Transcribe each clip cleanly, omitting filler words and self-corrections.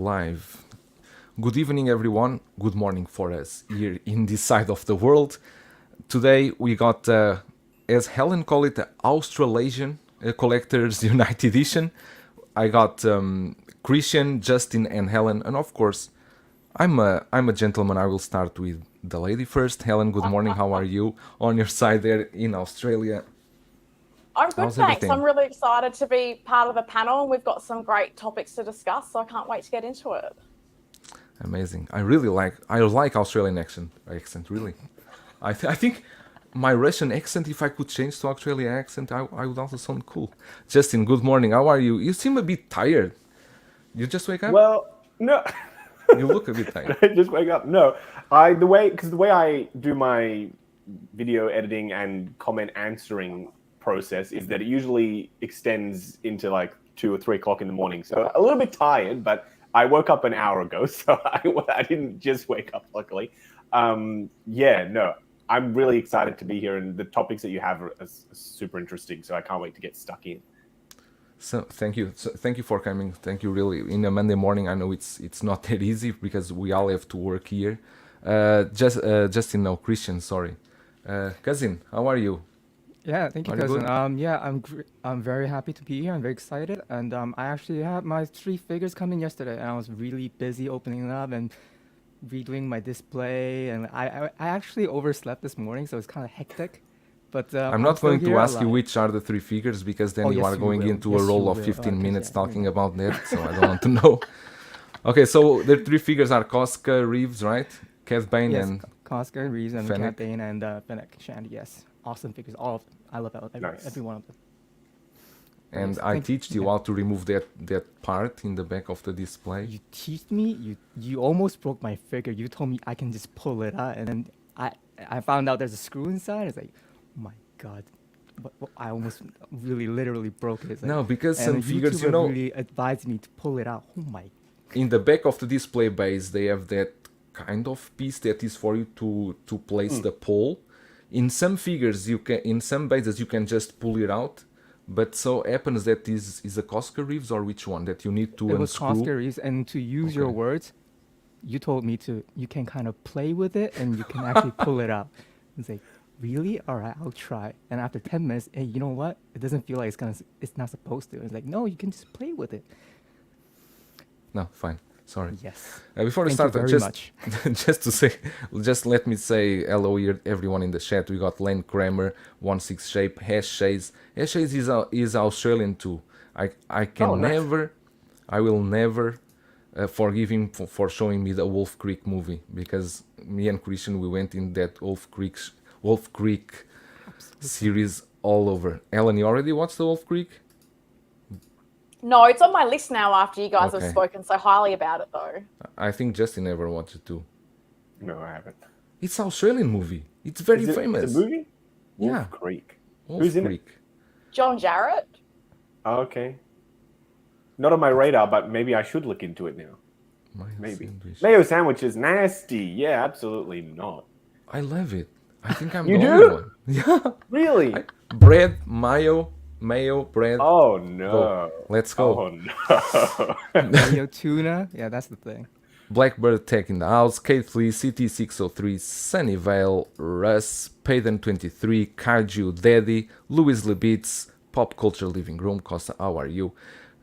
live. Good evening, everyone. Good morning for us here in this side of the world. Today we got, as Helen called it, the AustralAsian Collectors Unite Edition. I got Christian, Justin, and Helen, and of course, I'm a gentleman. I will start with the lady first. Helen, good morning. How are you on your side there in Australia? I'm good, How's thanks. everything? I'm really excited to be part of the panel. We've got some great topics to discuss, so I can't wait to get into it. Amazing. I like Australian accent really. I think my Russian accent, if I could change to Australian accent, I would also sound cool. Justin, good morning. How are you? You seem a bit tired. You just wake up? Well, no. You look a bit tired. I just wake up. No, the way I do my video editing and comment answering process is that it usually extends into like 2 or 3 o'clock in the morning. So a little bit tired, but I woke up an hour ago, so I didn't just wake up, luckily. No, I'm really excited to be here, and the topics that you have are super interesting, so I can't wait to get stuck in. So thank you for coming. Thank you really. In a Monday morning, I know it's not that easy because we all have to work here. Justin, no, Christian, sorry. Cousin, how are you? Yeah, thank you, Are you cousin. good? I'm very happy to be here. I'm very excited, and I actually had my 3 figures coming yesterday, and I was really busy opening them up and redoing my display, and I actually overslept this morning, so it's kind of hectic. But I'm not still going to here ask you alive. which are the 3 figures because then Oh, you yes, are you going will. into Yes, a you roll of will. 15 Okay, minutes yeah, talking yeah. about that, so I don't want to know. Okay, so the 3 figures are Koska, Reeves, right? Cat Bane Yes, and Costco, Reeves, and Fennec. Cat Bane, and Fennec, Shandy. Yes, awesome figures, all of them. I love Nice. every one of them. And Yes, I thank teach you yeah. how to remove that part in the back of the display. You teased me. You almost broke my figure. You told me I can just pull it out, and then I found out there's a screw inside. It's like, oh my god, I almost really literally broke it. It's like, No, because and some the figures, YouTuber really advised me to pull it out. Oh my. in the back of the display base, they have that kind of piece that is for you to place the pole. In some figures, in some bases, you can just pull it out. But so happens that is a Costco Reeves or which one that you need to It was unscrew. Costco Reeves, and to use your Okay. words, you told me you can kind of play with it and you can actually pull it out. It's like, really? All right, I'll try. And after 10 minutes, hey, you know what? It doesn't feel like it's not supposed to. It's like, no, you can just play with it. No, fine. Sorry. Yes. Before we Thank you start, very much. just let me say hello here, everyone in the chat. We got Len Kramer, 16 Shape, Hash Shades. Hash Shades is Australian too. I will never forgive him for showing me the Wolf Creek movie because me and Christian we went in that Wolf Creek Absolutely. series all over. Ellen, you already watched the Wolf Creek? No, it's on my list now after you guys have Okay. spoken so highly about it, though. I think Justin never watched it too. No, I haven't. It's Australian movie. It's very famous. It's a movie? Yeah. Wolf Creek. Wolf Who's in it? Creek. John Jarrett? Oh, okay. Not on my radar, but maybe I should look into it now. Mayo Maybe. sandwich. Mayo sandwich is nasty. Yeah, absolutely not. I love it. I think I'm You the do? only one. Yeah. Really? Bread, mayo, bread. Oh, Go. no. Let's go. Oh, no. Mayo tuna. Yeah, that's the thing. Blackbird Tech in the house. Kate Flea, CT603, Sunnyvale, Russ, Payden23, Kaiju, Daddy, Louis Lebitz, Pop Culture Living Room. Costa, how are you?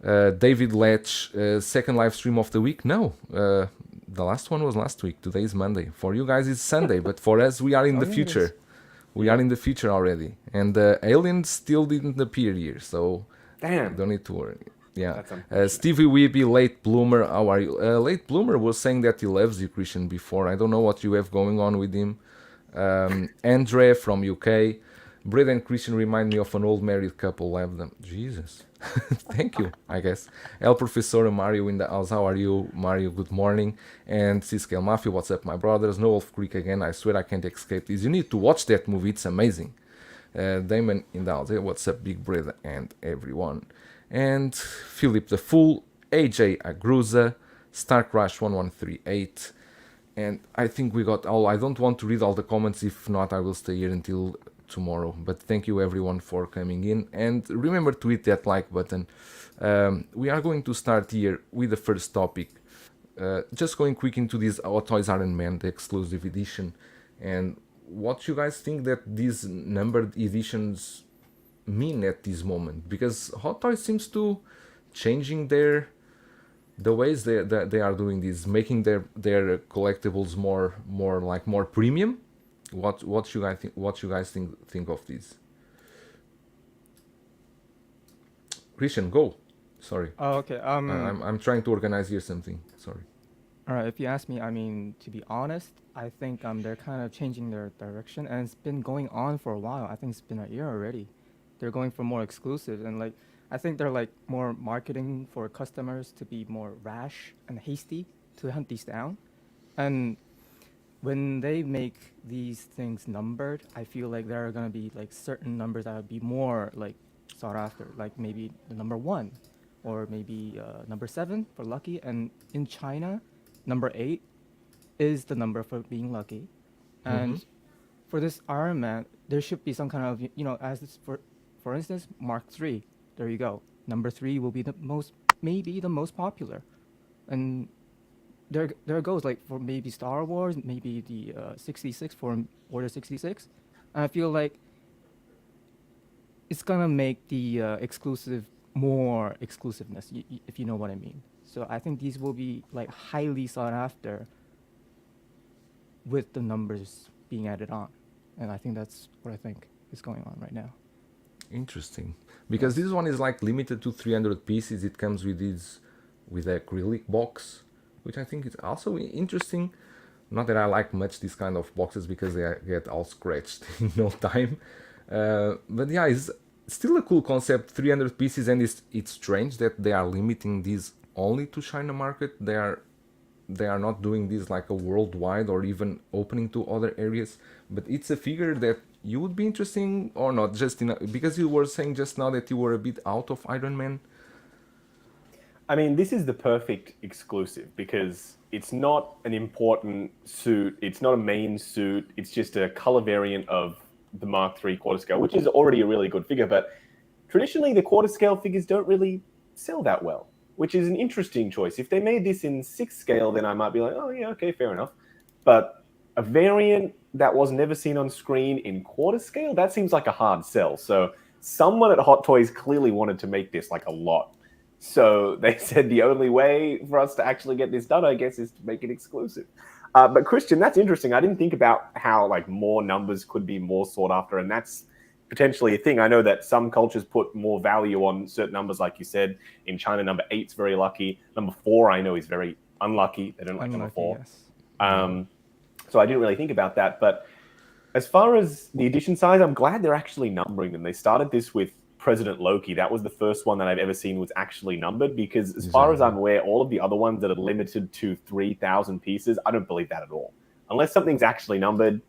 David Letch, second live stream of the week. No, the last one was last week. Today is Monday. For you guys, it's Sunday, but for us, we are in Oh, the yeah, it future. is. We are in the future already. And Aliens still didn't appear here, so Damn. don't need to worry. Yeah. That's unfortunate. Stevie Weeby, Late Bloomer, how are you? Late Bloomer was saying that he loves you, Christian, before. I don't know what you have going on with him. Andre from UK. Brad and Christian remind me of an old married couple. Love them. Jesus. Thank you, I guess. El Professor Mario in the house. How are you, Mario? Good morning. And Siskel Mafia, what's up, my brothers? No Wolf Creek again. I swear I can't escape this. You need to watch that movie. It's amazing. Damon in the house. Hey, what's up, Big Brother and everyone? And Philip the Fool, AJ Agruza, Stark Rush 1138. And I think we got all. I don't want to read all the comments. If not, I will stay here until tomorrow. But thank you everyone for coming in. And remember to hit that like button. We are going to start here with the first topic. just going quick into this Hot Toys Iron Man, the exclusive edition, and what you guys think that these numbered editions mean at this moment, because Hot Toys seems to changing the ways they are doing this, making their collectibles more premium. What you guys think of this? Christian, go. Sorry. Oh, okay. I'm trying to organize here something. Sorry. All right. If you ask me, I mean, to be honest, I think they're kind of changing their direction, and it's been going on for a while. I think it's been a year already. They're going for more exclusives, and like I think they're like more marketing for customers to be more rash and hasty to hunt these down. And when they make these things numbered, I feel like there are gonna be like certain numbers that would be more like sought after, like maybe the number 1, or maybe number 7 for lucky. And in China, number 8 is the number for being lucky. And for this Iron Man, there should be some kind of, you know, as this for instance, Mark III. There you go. Number 3 will be maybe the most popular. And there it goes, like for maybe Star Wars, maybe the 66 for Order 66. And I feel like it's gonna make the exclusive more exclusiveness, if you know what I mean. So I think these will be like highly sought after with the numbers being added on. And I think that's what I think is going on right now. Interesting, because this one is like limited to 300 pieces. It comes with the acrylic box, which I think is also interesting. Not that I like much this kind of boxes because they get all scratched in no time. But yeah, it's still a cool concept. 300 pieces, and it's strange that they are limiting these only to China market. They are not doing this like a worldwide or even opening to other areas. But it's a figure that you would be interesting or not, just because you were saying just now that you were a bit out of Iron Man. I mean, this is the perfect exclusive because it's not an important suit. It's not a main suit. It's just a color variant of the Mark III quarter scale, which is already a really good figure. But traditionally, the quarter scale figures don't really sell that well, which is an interesting choice. If they made this in 6 scale, then I might be like, oh yeah, okay, fair enough. But a variant that was never seen on screen in quarter scale, that seems like a hard sell. So someone at Hot Toys clearly wanted to make this like a lot. So they said the only way for us to actually get this done, I guess, is to make it exclusive. But Christian, that's interesting. I didn't think about how like more numbers could be more sought after, and that's potentially a thing. I know that some cultures put more value on certain numbers, like you said. In China, number 8's very lucky. Number 4, I know, is very unlucky. They don't like number 4. Yes. So I didn't really think about that. But as far as the edition size, I'm glad they're actually numbering them. They started this with President Loki. That was the first one that I've ever seen was actually numbered, because as far as I'm aware, all of the other ones that are limited to 3,000 pieces, I don't believe that at all. Unless something's actually numbered,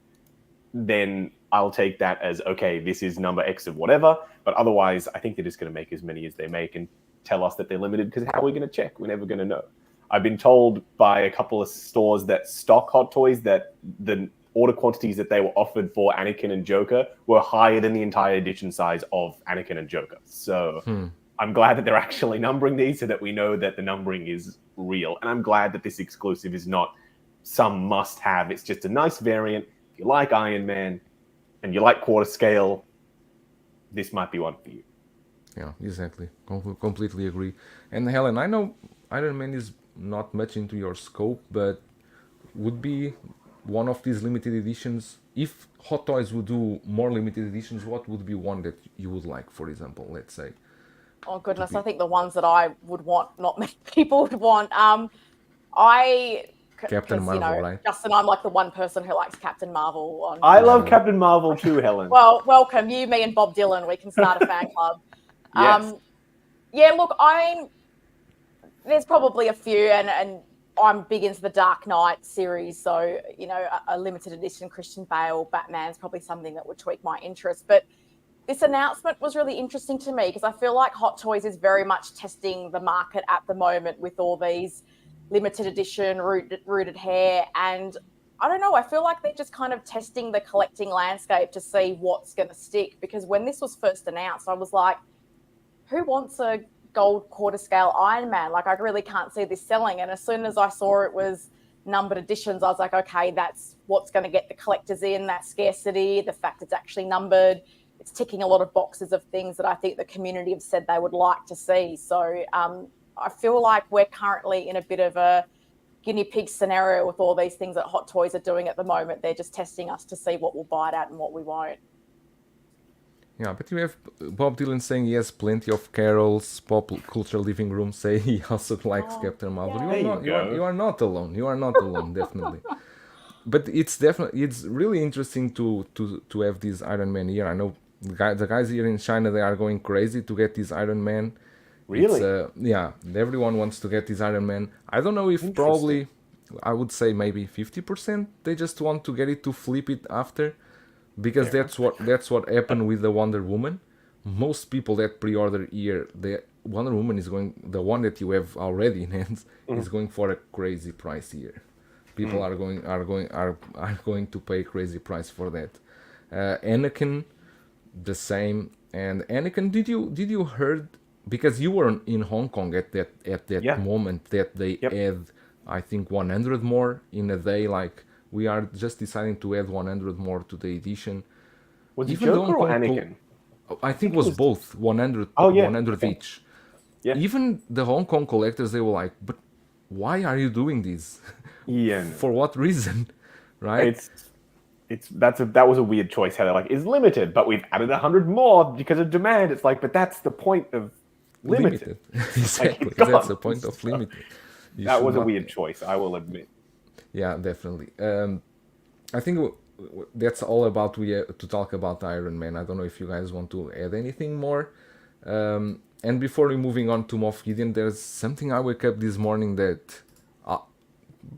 then I'll take that as, okay, this is number X of whatever. But otherwise, I think they're just going to make as many as they make and tell us that they're limited, because how are we going to check? We're never going to know. I've been told by a couple of stores that stock Hot Toys that the order quantities that they were offered for Anakin and Joker were higher than the entire edition size of Anakin and Joker. So I'm glad that they're actually numbering these so that we know that the numbering is real. And I'm glad that this exclusive is not some must-have. It's just a nice variant. If you like Iron Man and you like quarter scale, this might be one for you. Yeah, exactly. Completely agree. And Helen, I know Iron Man is not much into your scope, but would be one of these limited editions. If Hot Toys would do more limited editions, what would be one that you would like, for example, let's say? Oh goodness, I think the ones that I would want, not many people would want. Captain Marvel, right? Justin, I'm like the one person who likes Captain Marvel. I love Captain Marvel too, Helen. Well, welcome. You, me, and Bob Dylan. We can start a fan club. Yes. Yeah, look, there's probably a few, and I'm big into the Dark Knight series. So, a limited edition Christian Bale Batman's probably something that would tweak my interest. But this announcement was really interesting to me because I feel like Hot Toys is very much testing the market at the moment with all these limited edition rooted hair. And I don't know, I feel like they're just kind of testing the collecting landscape to see what's going to stick. Because when this was first announced, I was like, who wants a gold quarter scale Iron Man. Like, I really can't see this selling. And as soon as I saw it was numbered editions, I was like, okay, that's what's going to get the collectors in, that scarcity, the fact it's actually numbered. It's ticking a lot of boxes of things that I think the community have said they would like to see. So I feel like we're currently in a bit of a guinea pig scenario with all these things that Hot Toys are doing at the moment. They're just testing us to see what we'll bite at and what we won't. Yeah, but you have Bob Dylan saying he has plenty of carols. Pop Culture Living Room say he also likes Captain Marvel. yeah. You are not alone. You are not alone, definitely. But it's really interesting to have this Iron Man here. I know the guys here in China, they are going crazy to get this Iron Man. Really? Yeah, everyone wants to get this Iron Man. I don't know if probably, I would say maybe 50%. They just want to get it to flip it after. Because that's what happened with the Wonder Woman. Most people that pre-order here, the Wonder Woman is going, the one that you have already in hands, is going for a crazy price here. People are going to pay a crazy price for that. Anakin, the same. And Anakin, did you heard, because you were in Hong Kong at that moment that they add, I think 100 more in a day, like. We are just deciding to add 100 more to the edition. Was it Joker or Anakin? I think it was both, 100, 100 each. Yeah. Even the Hong Kong collectors, they were like, but why are you doing this? Yeah. For what reason? Right? That was a weird choice. How they're like, it's limited, but we've added 100 more because of demand. It's like, but that's the point of limited. Exactly. Like, That's the point of limited. That was a weird choice, I will admit. Yeah, definitely. I think that's all about to talk about Iron Man. I don't know if you guys want to add anything more. And before we moving on to Moff Gideon, there's something I wake up this morning that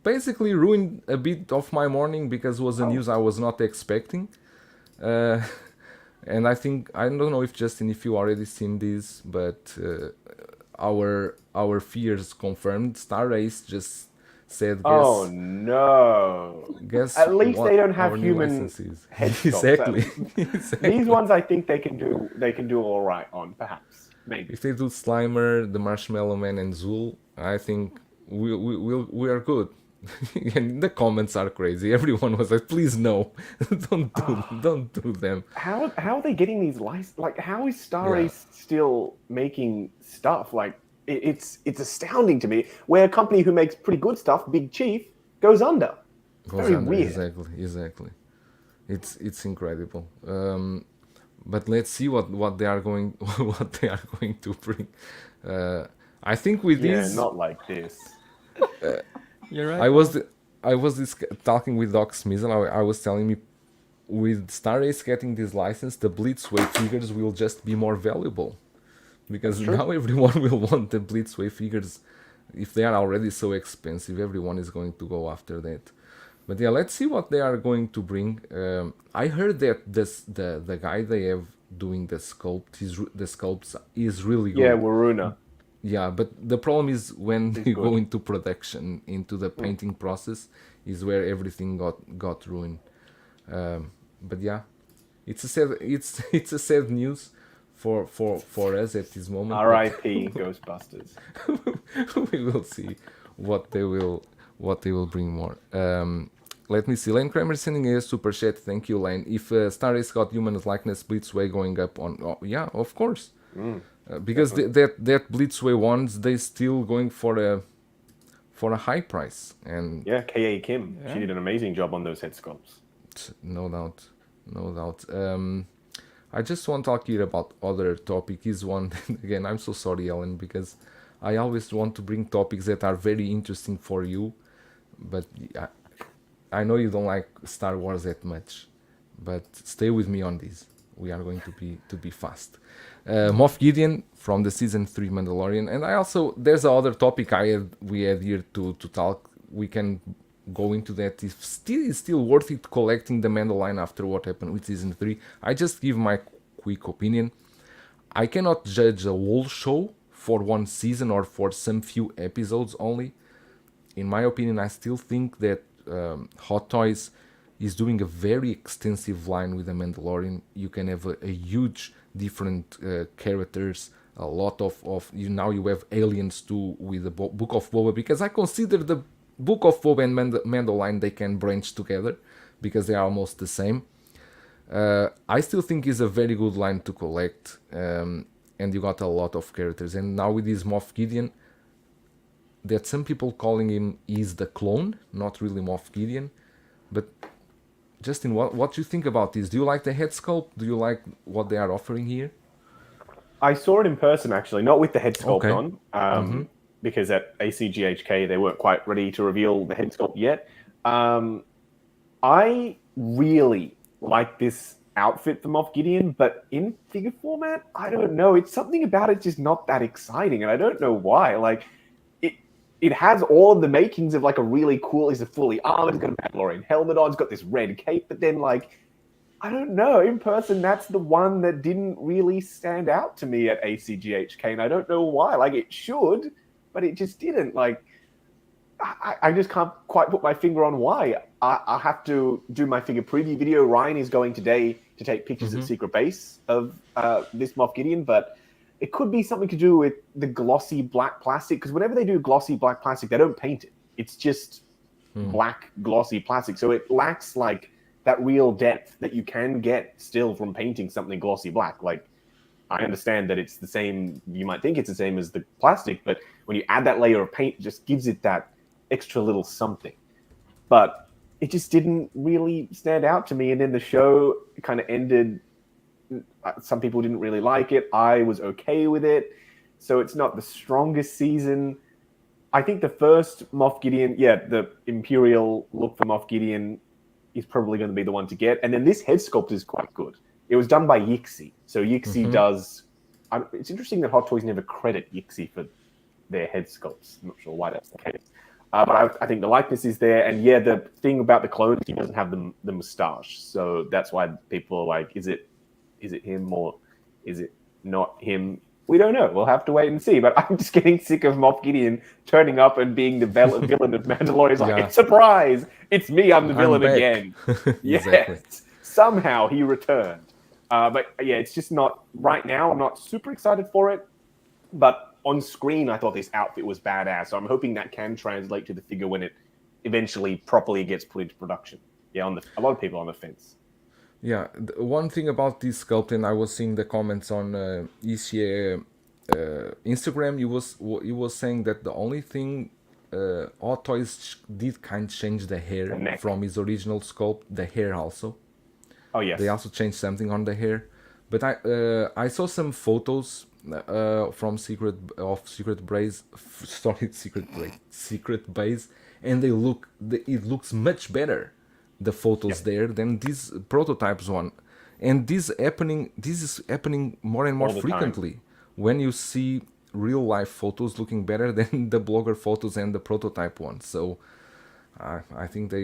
basically ruined a bit of my morning because it was a news I was not expecting. And I don't know if Justin, if you already seen this, but our fears confirmed. Star Race just said, "Oh no!" Guess at least they don't have human head sculpts. Exactly. These ones, I think they can do all right on, perhaps, maybe. If they do Slimer, the Marshmallow Man, and Zool, I think we are good. And the comments are crazy. Everyone was like, "Please no, don't do them." How are they getting these licenses? Like, how is Star Race still making stuff? Like, it's astounding to me. Where a company who makes pretty good stuff, Big Chief, goes under. Very weird. Exactly. It's incredible. But let's see what they are going to bring. I think with this, not like this. You're right. I was talking with Doc Smizel. I was telling me, with Star Race getting this license, the Blitzway figures will just be more valuable. Because now everyone will want the Blitzway figures. If they are already so expensive, everyone is going to go after that. But yeah, let's see what they are going to bring. I heard that the guy they have doing the sculpts is really good. Yeah, Waruna. Yeah, but the problem is when you go into production, into the painting process, is where everything got ruined. But yeah, it's a sad news for us at this moment. R.I.P. Ghostbusters. We will see what they will bring more. Let me see. Lane Kramer sending a super chat. Thank you, Lane. If Star Race got human likeness, Blitzway going up on. Yeah, of course. Because that Blitzway ones, they still going for a high price. And yeah, K.A. Kim. Yeah. She did an amazing job on those head sculpts. No doubt. I just want to talk here about other topic. Is one again. I'm so sorry, Ellen, because I always want to bring topics that are very interesting for you, but I know you don't like Star Wars that much. But stay with me on this. We are going to be fast. Moff Gideon from the season 3 Mandalorian, and I also there's another topic we had here to talk. We can go into that. It's still worth it collecting the Mandalorian after what happened with season 3. I just give my quick opinion. I cannot judge a whole show for one season or for some few episodes only. In my opinion, I still think that Hot Toys is doing a very extensive line with the Mandalorian. You can have a huge different characters, a lot of you now you have aliens too with the Book of Boba, because I consider the Book of Boba and Mandalorian, they can branch together because they are almost the same. I still think is a very good line to collect, and you got a lot of characters. And now with this Moff Gideon, that some people calling him is the clone, not really Moff Gideon. But Justin, what do you think about this? Do you like the head sculpt? Do you like what they are offering here? I saw it in person, actually, not with the head sculpt Okay. on, because at ACGHK they weren't quite ready to reveal the head sculpt yet. I really like this outfit for Moff Gideon, but in figure format, I don't know. It's something about it just not that exciting, and I don't know why. Like, it has all of the makings of like a really cool. He's a fully armored, he's got a Mandalorian helmet on, he's got this red cape, but then like, I don't know. In person, that's the one that didn't really stand out to me at ACGHK, and I don't know why. Like, it should, but it just didn't. Like, I just can't quite put my finger on why. I'll have to do my figure preview video. Ryan is going today to take pictures at Secret Base of this Moff Gideon, but it could be something to do with the glossy black plastic, because whenever they do glossy black plastic, they don't paint it. It's just black glossy plastic. So it lacks like that real depth that you can get still from painting something glossy black. Like, I understand that it's the same, you might think it's the same as the plastic, but when you add that layer of paint, it just gives it that extra little something. But it just didn't really stand out to me. And then the show kind of ended. Some people didn't really like it. I was okay with it. So it's not the strongest season. I think the first Moff Gideon, the Imperial look for Moff Gideon is probably going to be the one to get. And then this head sculpt is quite good. It was done by Yixi. So Yixi does... it's interesting that Hot Toys never credit Yixi for their head sculpts. I'm not sure why that's the case. But I think the likeness is there. And yeah, the thing about the clone, he doesn't have the moustache. So that's why people are like, is it him or is it not him? We don't know. We'll have to wait and see. But I'm just getting sick of Moff Gideon turning up and being the villain of Mandalorian. It's like, it's a surprise. It's me. I'm the villain again. Exactly. Yes. Somehow he returned. But yeah, it's just not right now. I'm not super excited for it. But on screen, I thought this outfit was badass. So I'm hoping that can translate to the figure when it eventually properly gets put into production. Yeah, a lot of people on the fence. Yeah, one thing about this sculpt, and I was seeing the comments on Ishii Instagram, he was saying that the only thing Hot Toys did kind of change the hair from his original sculpt, the hair also. Oh yes. They also changed something on the hair, but I saw some photos from Secret Base, and it looks much better. The photos there than these prototypes one, and this is happening more and more frequently when you see real life photos looking better than the blogger photos and the prototype ones. So I think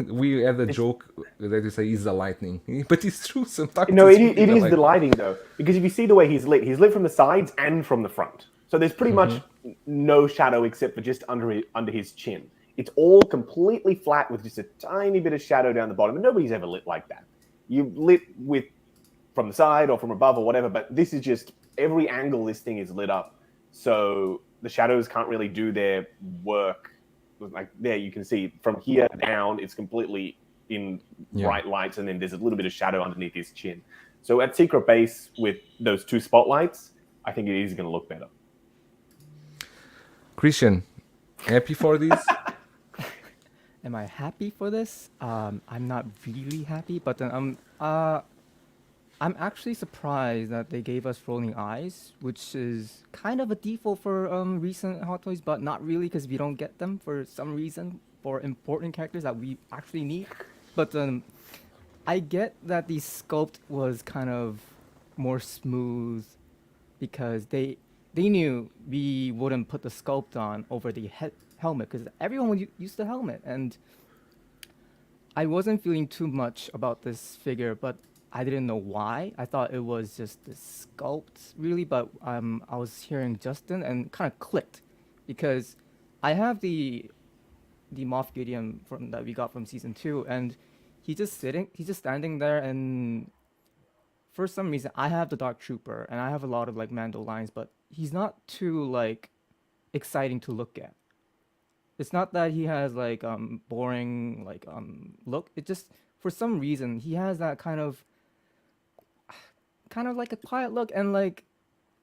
we had a joke that you say is the lightning, but it's true sometimes. No, it is the lighting though, because if you see the way he's lit from the sides and from the front. So there's pretty much no shadow except for just under his chin. It's all completely flat with just a tiny bit of shadow down the bottom, and nobody's ever lit like that. You lit from the side or from above or whatever, but this is just every angle this thing is lit up, so the shadows can't really do their work. Like there, you can see from here down, it's completely in bright lights, and then there's a little bit of shadow underneath his chin. So at Secret Base with those two spotlights, I think it is going to look better. Christian, happy for this? Am I happy for this? I'm not really happy, but then I'm actually surprised that they gave us rolling eyes, which is kind of a default for recent Hot Toys, but not really because we don't get them for some reason for important characters that we actually need. But I get that the sculpt was kind of more smooth because they knew we wouldn't put the sculpt on over the helmet because everyone would use the helmet, and I wasn't feeling too much about this figure, but I didn't know why. I thought it was just the sculpt really, but I was hearing Justin and kind of clicked because I have the Moff Gideon that we got from season 2, and he's just standing there, and for some reason I have the Dark Trooper and I have a lot of like Mando lines, but he's not too like exciting to look at. It's not that he has like boring like look. It just for some reason he has that kind of like a quiet look, and like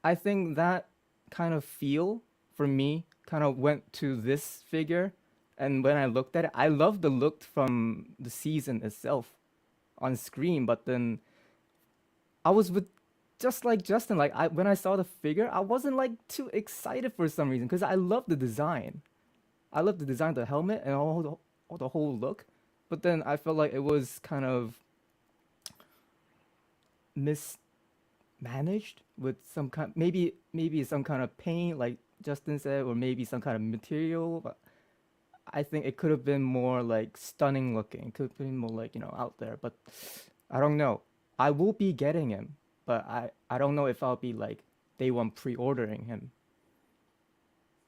I think that kind of feel for me kind of went to this figure. And when I looked at it, I love the look from the season itself on screen, but then I was with just like Justin, like when I saw the figure, I wasn't like too excited for some reason because I love the design. I love the design of the helmet and all the whole look, but then I felt like it was kind of mismanaged with some kind, maybe some kind of paint, like Justin said, or maybe some kind of material. But I think it could have been more like stunning looking. It could have been more like out there. But I don't know. I will be getting him, but I don't know if I'll be like day one pre-ordering him.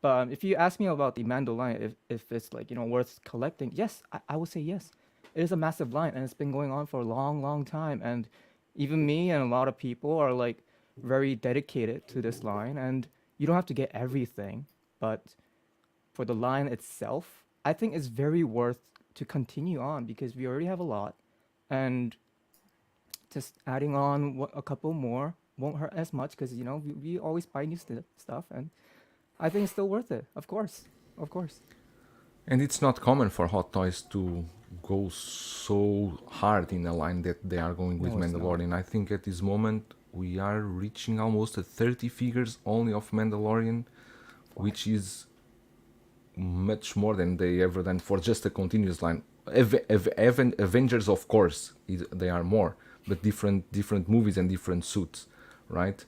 But if you ask me about the Mando line, if it's like worth collecting, yes, I would say yes. It is a massive line, and it's been going on for a long, long time. And even me and a lot of people are like very dedicated to this line. And you don't have to get everything, but for the line itself, I think it's very worth to continue on because we already have a lot, and just adding on a couple more won't hurt as much because we always buy new stuff, and I think it's still worth it. Of course, of course. And it's not common for Hot Toys to go so hard in a line that they are going with No, it's not. Mandalorian. I think at this moment we are reaching almost 30 figures only of Mandalorian, which is much more than they ever done for just a continuous line. Avengers, of course, they are more, but different movies and different suits, right?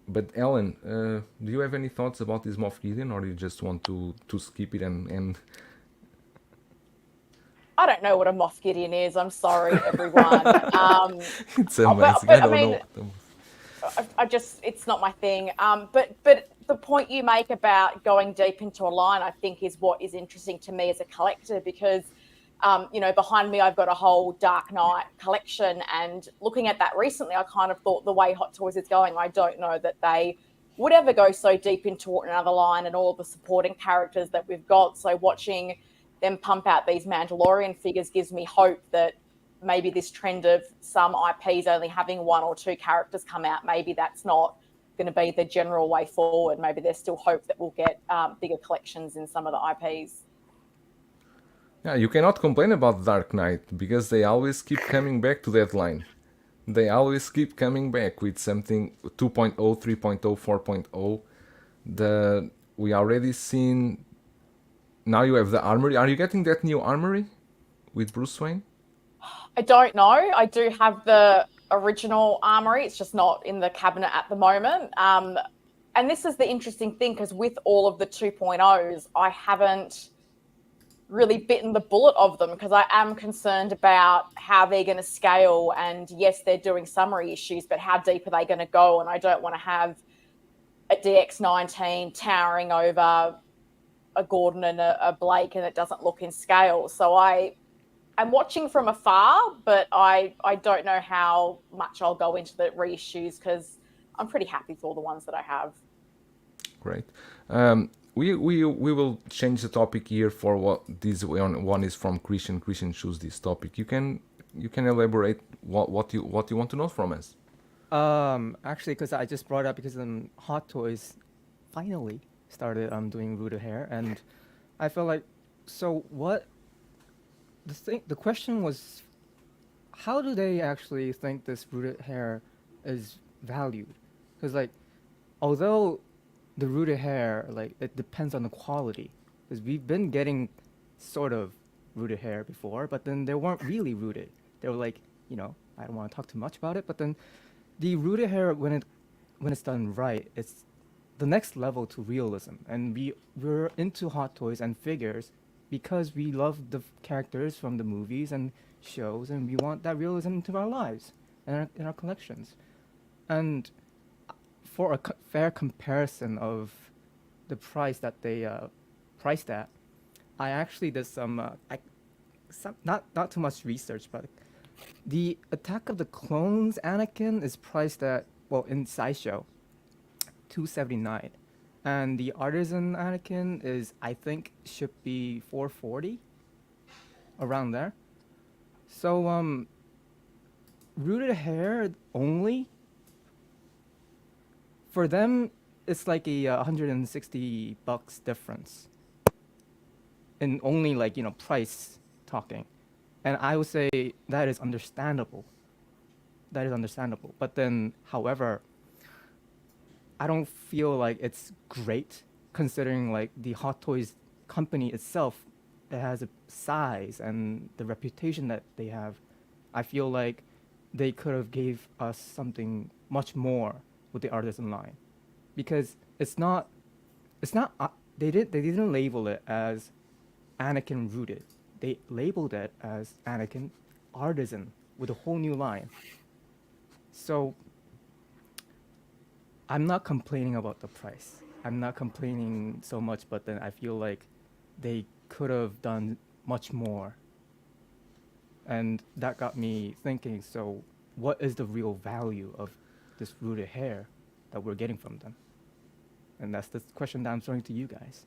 But Ellen, do you have any thoughts about this Moff Gideon, or you just want to skip it and I don't know what a Moff Gideon is. I'm sorry, everyone. it's but amazing. I I don't mean, know. I just, it's not my thing. But the point you make about going deep into a line, I think, is what is interesting to me as a collector because, behind me, I've got a whole Dark Knight collection. And looking at that recently, I kind of thought the way Hot Toys is going, I don't know that they would ever go so deep into another line and all the supporting characters that we've got. So watching them pump out these Mandalorian figures gives me hope that maybe this trend of some IPs only having one or two characters come out, maybe that's not going to be the general way forward. Maybe there's still hope that we'll get bigger collections in some of the IPs. Yeah, you cannot complain about Dark Knight because they always keep coming back to that line. They always keep coming back with something 2.0, 3.0, 4.0. We already seen. Now you have the armory. Are you getting that new armory with Bruce Wayne? I don't know. I do have the original armory. It's just not in the cabinet at the moment. And this is the interesting thing because with all of the 2.0s, I haven't really bitten the bullet of them because I am concerned about how they're going to scale. And yes, they're doing summary issues, but how deep are they going to go? And I don't want to have a DX19 towering over a Gordon and a Blake and it doesn't look in scale. So I'm watching from afar, but I don't know how much I'll go into the reissues because I'm pretty happy with all the ones that I have. Great. We will change the topic here for what this one is from Christian. Christian chose this topic. You can elaborate what you want to know from us. Actually, because I just brought it up because Hot Toys finally started doing rooted hair, and I felt like, so what? The question was, how do they actually think this rooted hair is valued? Because like, although the rooted hair, like, it depends on the quality, because we've been getting sort of rooted hair before, but then they weren't really rooted. They were like, I don't want to talk too much about it, but then the rooted hair, when it's done right, it's the next level to realism. And we're into Hot Toys and figures because we love the characters from the movies and shows, and we want that realism into our lives and in our collections. And for a fair comparison of the price that they priced at, I actually did some not too much research, but The Attack of the Clones Anakin is priced at, well, in Sideshow, $279, and the Artisan Anakin is, I think, should be $440, around there. So rooted hair only, for them, it's like a $160 difference in only, like, price talking. And I would say that is understandable. That is understandable. But then, however, I don't feel like it's great considering like the Hot Toys company itself, it has a size and the reputation that they have. I feel like they could have gave us something much more with the Artisan line, because they didn't label it as Anakin Rooted. They labeled it as Anakin Artisan with a whole new line. So I'm not complaining about the price. I'm not complaining so much, but then I feel like they could have done much more. And that got me thinking, so what is the real value of this rooted hair that we're getting from them? And that's the question that I'm throwing to you guys.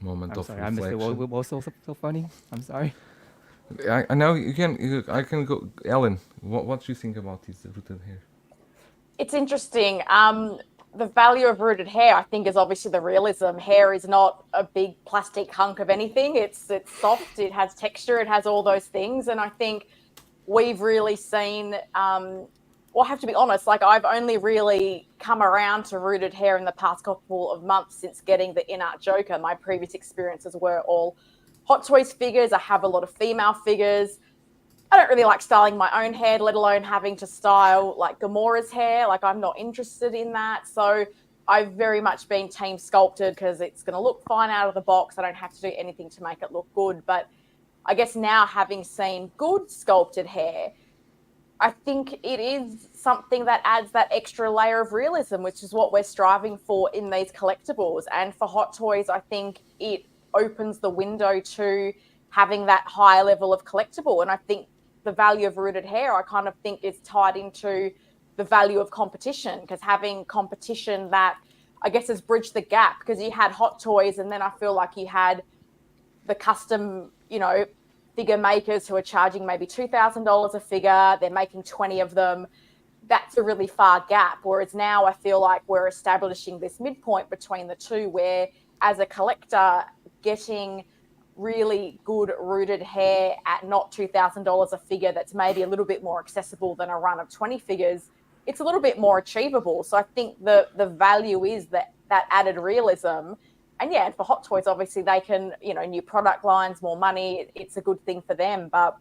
Moment I'm of sorry, I missed it. reflection. What was so funny? I'm sorry. I now I can go. Ellen, what do you think about this rooted hair? It's interesting. The value of rooted hair, I think, is obviously the realism. Hair is not a big plastic hunk of anything. It's soft. It has texture. It has all those things. And I think we've really seen. Well, I have to be honest. Like, I've only really come around to rooted hair in the past couple of months since getting the in-art Joker. My previous experiences were all Hot Toys figures. I have a lot of female figures. I don't really like styling my own hair, let alone having to style like Gamora's hair. Like, I'm not interested in that. So I've very much been team sculpted because it's going to look fine out of the box. I don't have to do anything to make it look good. But I guess now, having seen good sculpted hair, I think it is something that adds that extra layer of realism, which is what we're striving for in these collectibles. And for Hot Toys, I think it opens the window to having that higher level of collectible. And I think the value of rooted hair, I kind of think, is tied into the value of competition, because having competition that I guess has bridged the gap, because you had Hot Toys and then I feel like you had the custom, figure makers who are charging maybe $2,000 a figure. They're making 20 of them. That's a really far gap. Whereas now I feel like we're establishing this midpoint between the two, where as a collector, getting really good rooted hair at not $2,000 a figure, that's maybe a little bit more accessible than a run of 20 figures, it's a little bit more achievable. So I think the value is that added realism. And yeah, for Hot Toys, obviously they can, new product lines, more money, it's a good thing for them. But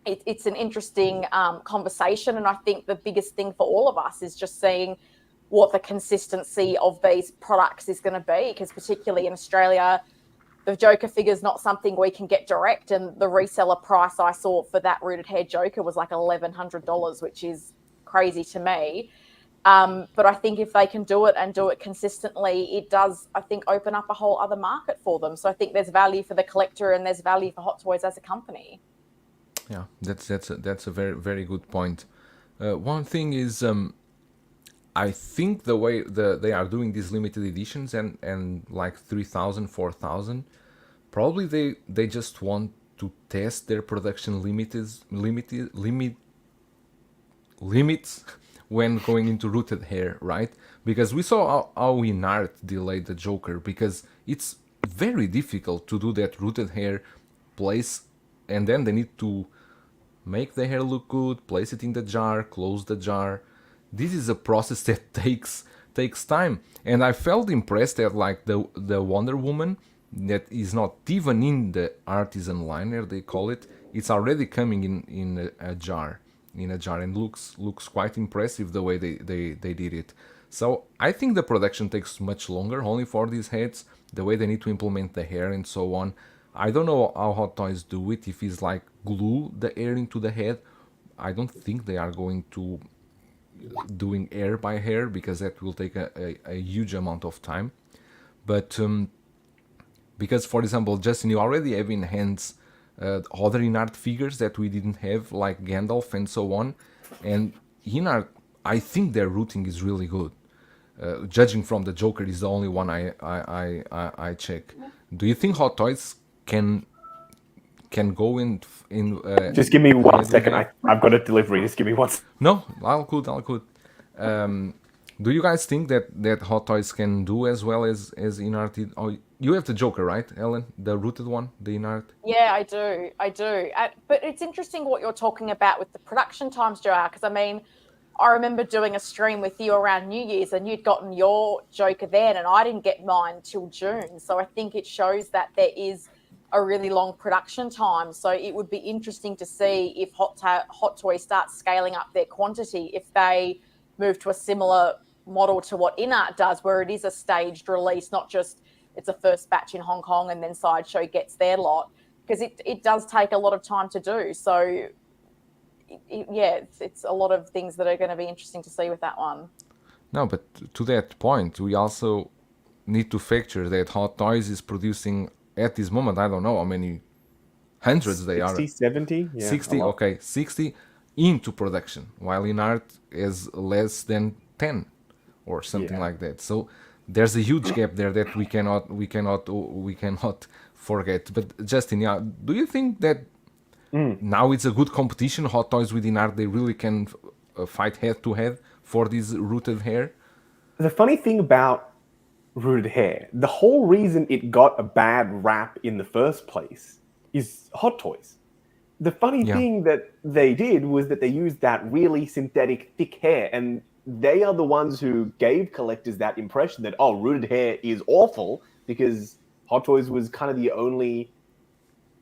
it's an interesting conversation. And I think the biggest thing for all of us is just seeing what the consistency of these products is going to be, because particularly in Australia, the Joker figure is not something we can get direct. And the reseller price I saw for that rooted hair Joker was like $1,100, which is crazy to me. But I think if they can do it and do it consistently, it does, I think, open up a whole other market for them. So I think there's value for the collector and there's value for Hot Toys as a company. Yeah, that's a very, very good point. One thing is, I think the way they are doing these limited editions and like 3,000, 4,000, probably they just want to test their production limits when going into rooted hair, right? Because we saw how Inart delayed the Joker, because it's very difficult to do that rooted hair place, and then they need to make the hair look good, place it in the jar, close the jar. This is a process that takes time, and I felt impressed at like the Wonder Woman that is not even in the Artisan liner, they call it. It's already coming in a jar. And looks quite impressive the way they did it. So I think the production takes much longer only for these heads, the way they need to implement the hair and so on. I don't know how Hot Toys do it, if it's like glue the hair into the head. I don't think they are going to doing hair by hair, because that will take a huge amount of time. But Because, for example, Justin, you already have in hands other in-art figures that we didn't have, like Gandalf and so on. And in-art, I think their routing is really good. Judging from the Joker is the only one I check. Do you think Hot Toys can go in Just give me 1 head to second. head? I've got a delivery. Just give me 1 second. No, I'll could. Do you guys think that Hot Toys can do as well as in-art? Oh, you have the Joker, right, Ellen? The rooted one, the in-art? Yeah, I do. But it's interesting what you're talking about with the production times, Joe, because I mean, I remember doing a stream with you around New Year's and you'd gotten your Joker then and I didn't get mine till June. So I think it shows that there is a really long production time. So it would be interesting to see if Hot Toys starts scaling up their quantity, if they move to a similar model to what in-art does, where it is a staged release, not just it's a first batch in Hong Kong and then Sideshow gets their lot, because it does take a lot of time to do. So it's a lot of things that are going to be interesting to see with that one. No, but to that point, we also need to factor that Hot Toys is producing at this moment, I don't know how many hundreds they 60, are. 70? Yeah, 60, okay, 60 into production, while in art is less than 10 or something like that. So there's a huge gap there that we cannot forget. But Justin, yeah, do you think that now it's a good competition, Hot Toys with in art, they really can fight head to head for this rooted hair? The funny thing about rooted hair, the whole reason it got a bad rap in the first place is Hot Toys. The funny thing that they did was that they used that really synthetic thick hair, and they are the ones who gave collectors that impression that, oh, rooted hair is awful, because Hot Toys was kind of the only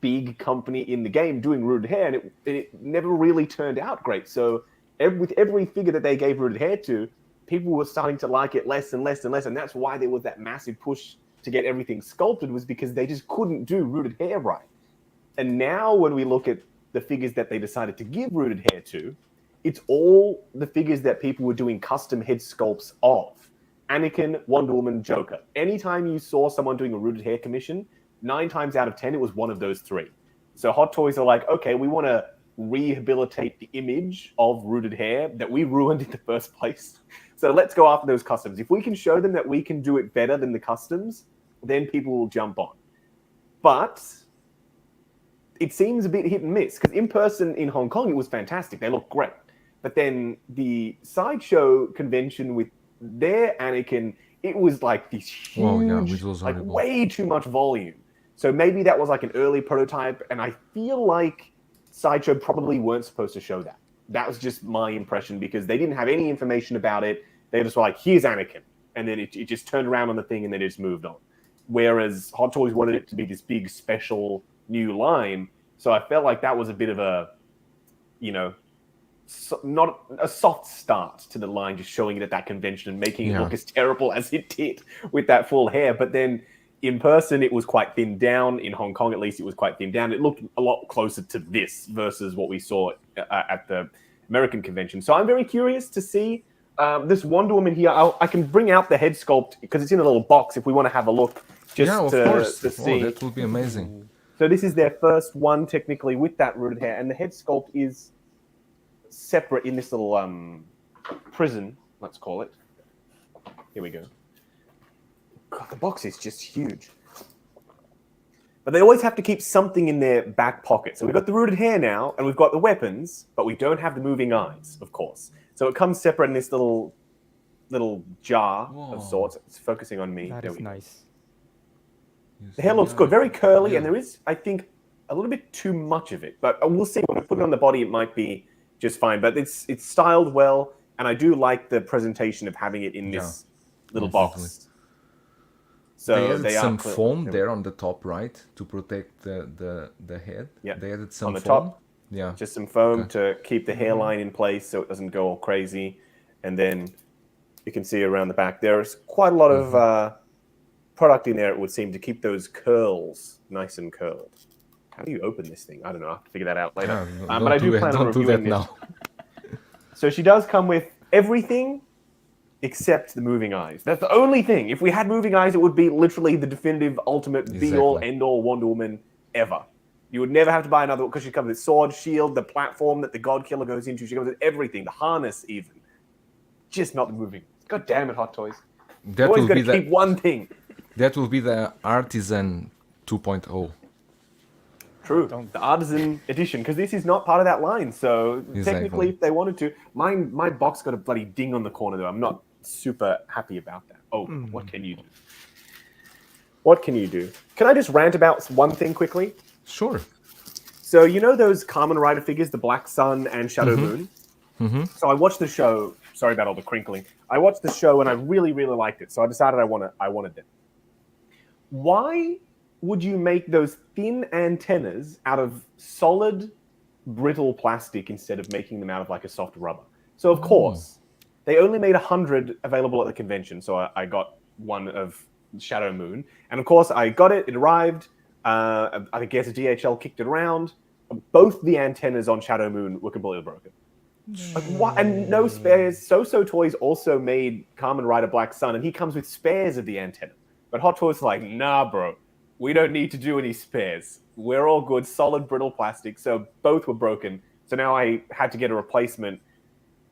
big company in the game doing rooted hair, and it never really turned out great. So with every figure that they gave rooted hair to, people were starting to like it less and less and less, and that's why there was that massive push to get everything sculpted, was because they just couldn't do rooted hair right. And now when we look at the figures that they decided to give rooted hair to, it's all the figures that people were doing custom head sculpts of. Anakin, Wonder Woman, Joker. Anytime you saw someone doing a rooted hair commission, 9 times out of 10, it was one of those 3. So Hot Toys are like, okay, we want to rehabilitate the image of rooted hair that we ruined in the first place. So let's go after those customs. If we can show them that we can do it better than the customs, then people will jump on. But it seems a bit hit and miss, because in person in Hong Kong, it was fantastic. They looked great. But then the Sideshow convention with their Anakin, it was like this huge, which was like horrible. way too much volume. So maybe that was like an early prototype, and I feel like Sideshow probably weren't supposed to show that. That was just my impression, because they didn't have any information about it. They just were like, here's Anakin. And then it just turned around on the thing and then it just moved on. Whereas Hot Toys wanted it to be this big special new line. So I felt like that was a bit of a, not a soft start to the line, just showing it at that convention and making it look as terrible as it did with that full hair. But then in person, it was quite thinned down. In Hong Kong, at least, it was quite thinned down. It looked a lot closer to this versus what we saw at the American convention. So I'm very curious to see this Wonder Woman here. I can bring out the head sculpt because it's in a little box if we want to have a look. Just to see. That would be amazing. So this is their first one, technically, with that rooted hair. And the head sculpt is separate in this little prison, let's call it. Here we go. God, the box is just huge. But they always have to keep something in their back pocket. So we've got the rooted hair now, and we've got the weapons, but we don't have the moving eyes, of course. So it comes separate in this little jar of sorts. It's focusing on me. That is nice. The hair looks good, very curly, and there is, I think, a little bit too much of it. But we'll see. When we put it on the body, it might be just fine. But it's styled well, and I do like the presentation of having it in this little box. So they added some foam there on the top, right, to protect the head. Yeah, they added some on the foam. top. Yeah, just some foam to keep the hairline in place so it doesn't go all crazy. And then you can see around the back there's quite a lot of product in there. It would seem to keep those curls nice and curled. How do you open this thing? I don't know. I have to figure that out later. But I do plan on reviewing this. So she does come with everything except the moving eyes. That's the only thing. If we had moving eyes, it would be literally the definitive, ultimate, be-all, end-all Wonder Woman ever. You would never have to buy another one because she comes with sword, shield, the platform that the God Killer goes into. She comes with everything, the harness even. Just not the moving. God damn it, Hot Toys. That Always will got be to keep one thing. that will be the Artisan 2.0. True, the Artisan Edition, because this is not part of that line. So technically, if they wanted to, my box got a bloody ding on the corner though. I'm not super happy about that. Oh, what can you do? What can you do? Can I just rant about one thing quickly? Sure. So you know those Kamen Rider figures, the Black Sun and Shadow Moon? Mm-hmm. So I watched the show. Sorry about all the crinkling. I watched the show and I really, really liked it. So I decided I wanted them. Why would you make those thin antennas out of solid, brittle plastic instead of making them out of like a soft rubber? So of course, they only made 100 available at the convention. So I got one of Shadow Moon. And of course, I got it. It arrived. I guess DHL kicked it around. Both the antennas on Shadow Moon were completely broken. Like, what? And no spares. So Toys also made Kamen Rider Black Sun, and he comes with spares of the antenna. But Hot Toys is like, nah, bro. We don't need to do any spares. We're all good. Solid, brittle plastic. So both were broken. So now I had to get a replacement.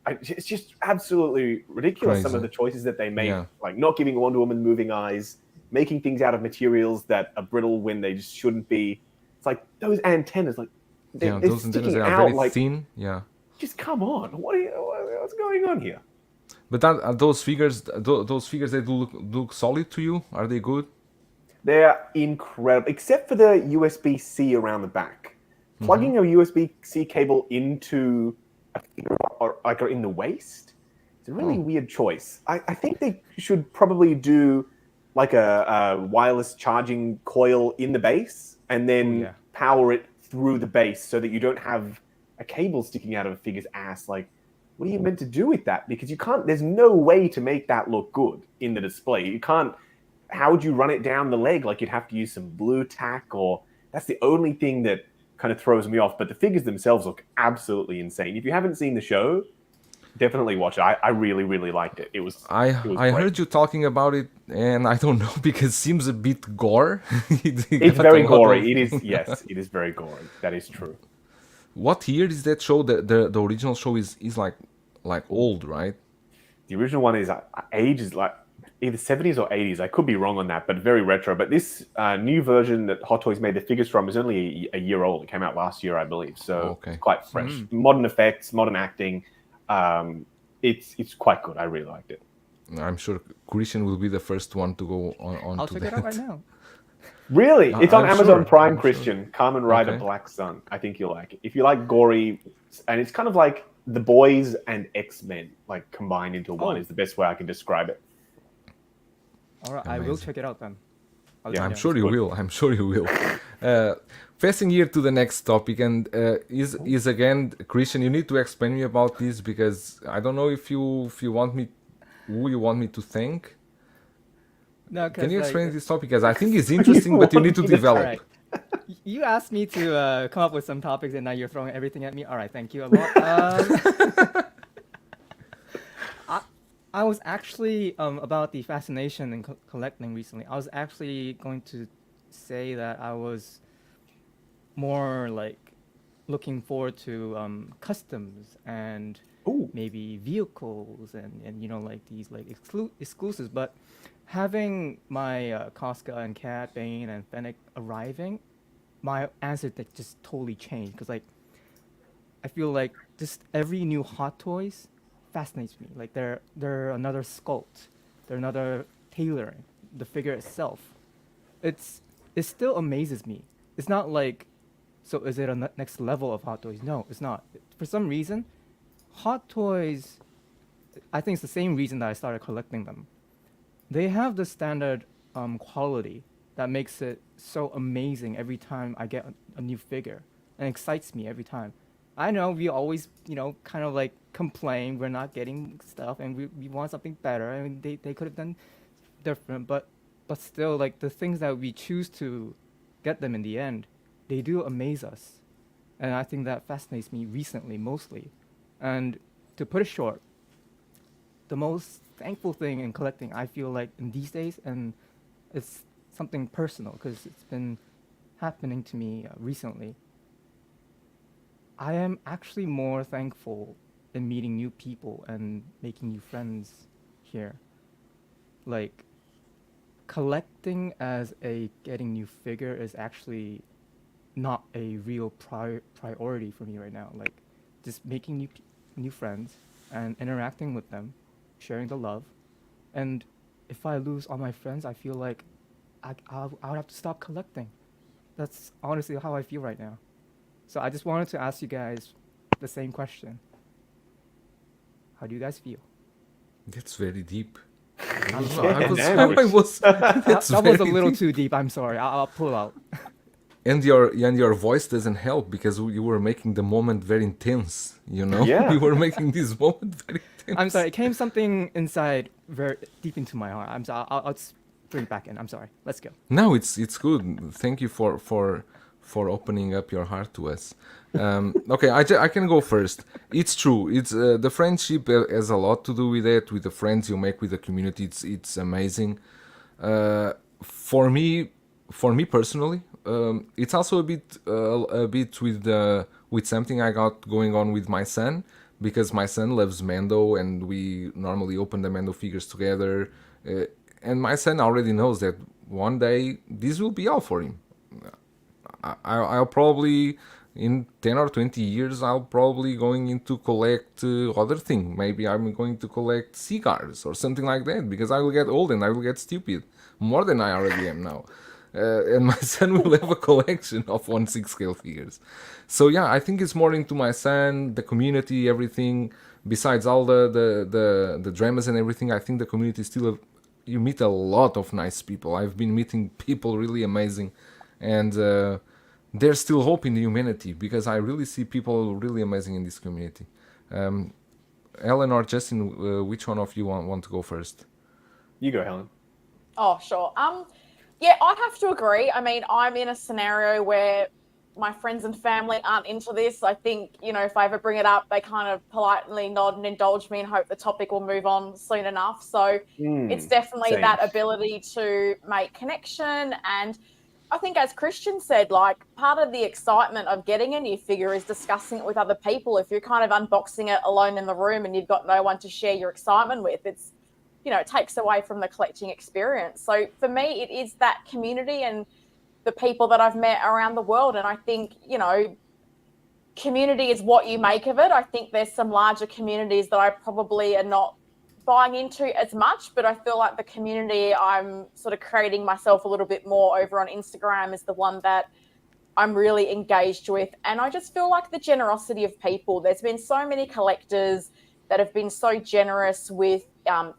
It's just absolutely ridiculous, some of the choices that they make. Yeah. Like not giving Wonder Woman moving eyes, making things out of materials that are brittle when they just shouldn't be. It's like those antennas, like they're those antennas are very like, thin. Yeah. Just come on. What's going on here? But those figures, they do look solid to you? Are they good? They're incredible, except for the USB-C around the back. Plugging a USB-C cable into or in the waist, it's a really weird choice. I think they should probably do like a wireless charging coil in the base and then power it through the base so that you don't have a cable sticking out of a figure's ass. Like, what are you meant to do with that? Because you can't, there's no way to make that look good in the display. You can't, how would you run it down the leg? Like, you'd have to use some blue tack, or that's the only thing that kind of throws me off. But the figures themselves look absolutely insane. If you haven't seen the show, definitely watch it. I really, really liked it. It was I heard you talking about it, and I don't know, because it seems a bit gore. It's very gory. It is, yes, it is very gory. That is true. What year is that show? The original show is like old, right? The original one is age is like either 70s or 80s. I could be wrong on that, but very retro. But this new version that Hot Toys made the figures from is only a year old. It came out last year, I believe. So it's quite fresh. Modern effects, modern acting. It's quite good. I really liked it. I'm sure Christian will be the first one to go on I'll to check that. it out right now. Really? It's on Amazon sure. Prime, Christian. Kamen Rider Black Sun. I think you'll like it. If you like gory, and it's kind of like The Boys and X-Men, like combined into one is the best way I can describe it. All right, I will check it out then. I'm sure you will. I'm sure you will. Passing here to the next topic, and is again, Christian, you need to explain me about this, because I don't know if you want me, who you want me to thank. No, can you explain this topic? Because I think it's interesting, but you need to develop. Right. You asked me to come up with some topics, and now you're throwing everything at me. All right, thank you a lot. I was actually about the fascination in collecting recently. I was actually going to say that I was more like looking forward to customs and maybe vehicles and you know, like these like exclusives. But having my Casca and Cat, Bane and Fennec arriving, my answer just totally changed, because like I feel like just every new Hot Toys fascinates me. Like they're another sculpt, they're another tailoring. The figure itself, it still amazes me. It's not like, so is it a next level of Hot Toys? No, it's not. For some reason, Hot Toys, I think it's the same reason that I started collecting them. They have the standard quality that makes it so amazing every time I get a new figure, and excites me every time. I know we always, you know, kind of like complain we're not getting stuff, and we want something better. I mean, they could have done different, but still, like the things that we choose to get them in the end, they do amaze us. And I think that fascinates me recently, mostly. And to put it short, the most thankful thing in collecting, I feel like in these days, and it's something personal because it's been happening to me recently. I am actually more thankful in meeting new people and making new friends here. Like, collecting as a getting new figure is actually not a real priority for me right now. Like, just making new friends and interacting with them, sharing the love. And if I lose all my friends, I feel like I would have to stop collecting. That's honestly how I feel right now. So I just wanted to ask you guys the same question. How do you guys feel? That's very deep. I'm No, sorry. I was, Ouch. I was. That's That was a very little deep. too deep. I'm sorry. I'll pull out. And your voice doesn't help because you were making the moment very intense. You know, Yeah. you were making this moment very intense. I'm sorry. It came something inside very deep into my heart. I'm sorry. I'll just bring it back in. I'm sorry. Let's go. No, it's good. Thank you for opening up your heart to us. Okay, I can go first. It's true. It's the friendship has a lot to do with it, with the friends you make with the community. It's amazing. Uh, for me, for me personally, it's also a bit with something I got going on with my son because my son loves Mando and we normally open the Mando figures together. And my son already knows that one day this will be all for him. I'll probably in 10 or 20 years I'll probably going into collect other thing. Maybe I'm going to collect cigars or something like that because I will get old and I will get stupid more than I already am now. And my son will have a collection of 1/6 scale figures. So yeah, I think it's more into my son, the community, everything. Besides all the dramas and everything, I think the community is still you meet a lot of nice people. I've been meeting people really amazing, and there's still hope in the humanity because I really see people really amazing in this community. Ellen or Justin, which one of you want to go first? You go, Helen. Oh, sure. Yeah, I have to agree. I mean, I'm in a scenario where my friends and family aren't into this. I think, if I ever bring it up, they kind of politely nod and indulge me and hope the topic will move on soon enough. So it's definitely same. that ability to make connection. And I think, as Christian said, like, part of the excitement of getting a new figure is discussing it with other people. If you're kind of unboxing it alone in the room and you've got no one to share your excitement with, it takes away from the collecting experience. So for me, it is that community and the people that I've met around the world. And I think, community is what you make of it. I think there's some larger communities that I probably are not buying into as much, but I feel like the community I'm sort of creating myself a little bit more over on Instagram is the one that I'm really engaged with. And I just feel like the generosity of people. There's been so many collectors that have been so generous with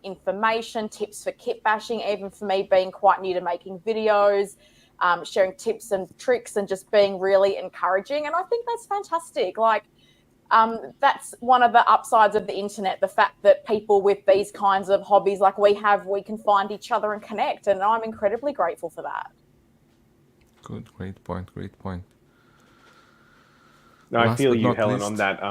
information, tips for kit bashing, even for me being quite new to making videos, sharing tips and tricks and just being really encouraging. And I think that's fantastic. Like, that's one of the upsides of the internet, the fact that people with these kinds of hobbies like we can find each other and connect. And I'm incredibly grateful for that. Good, great point. No, I Last feel but you, not Helen, least. on that.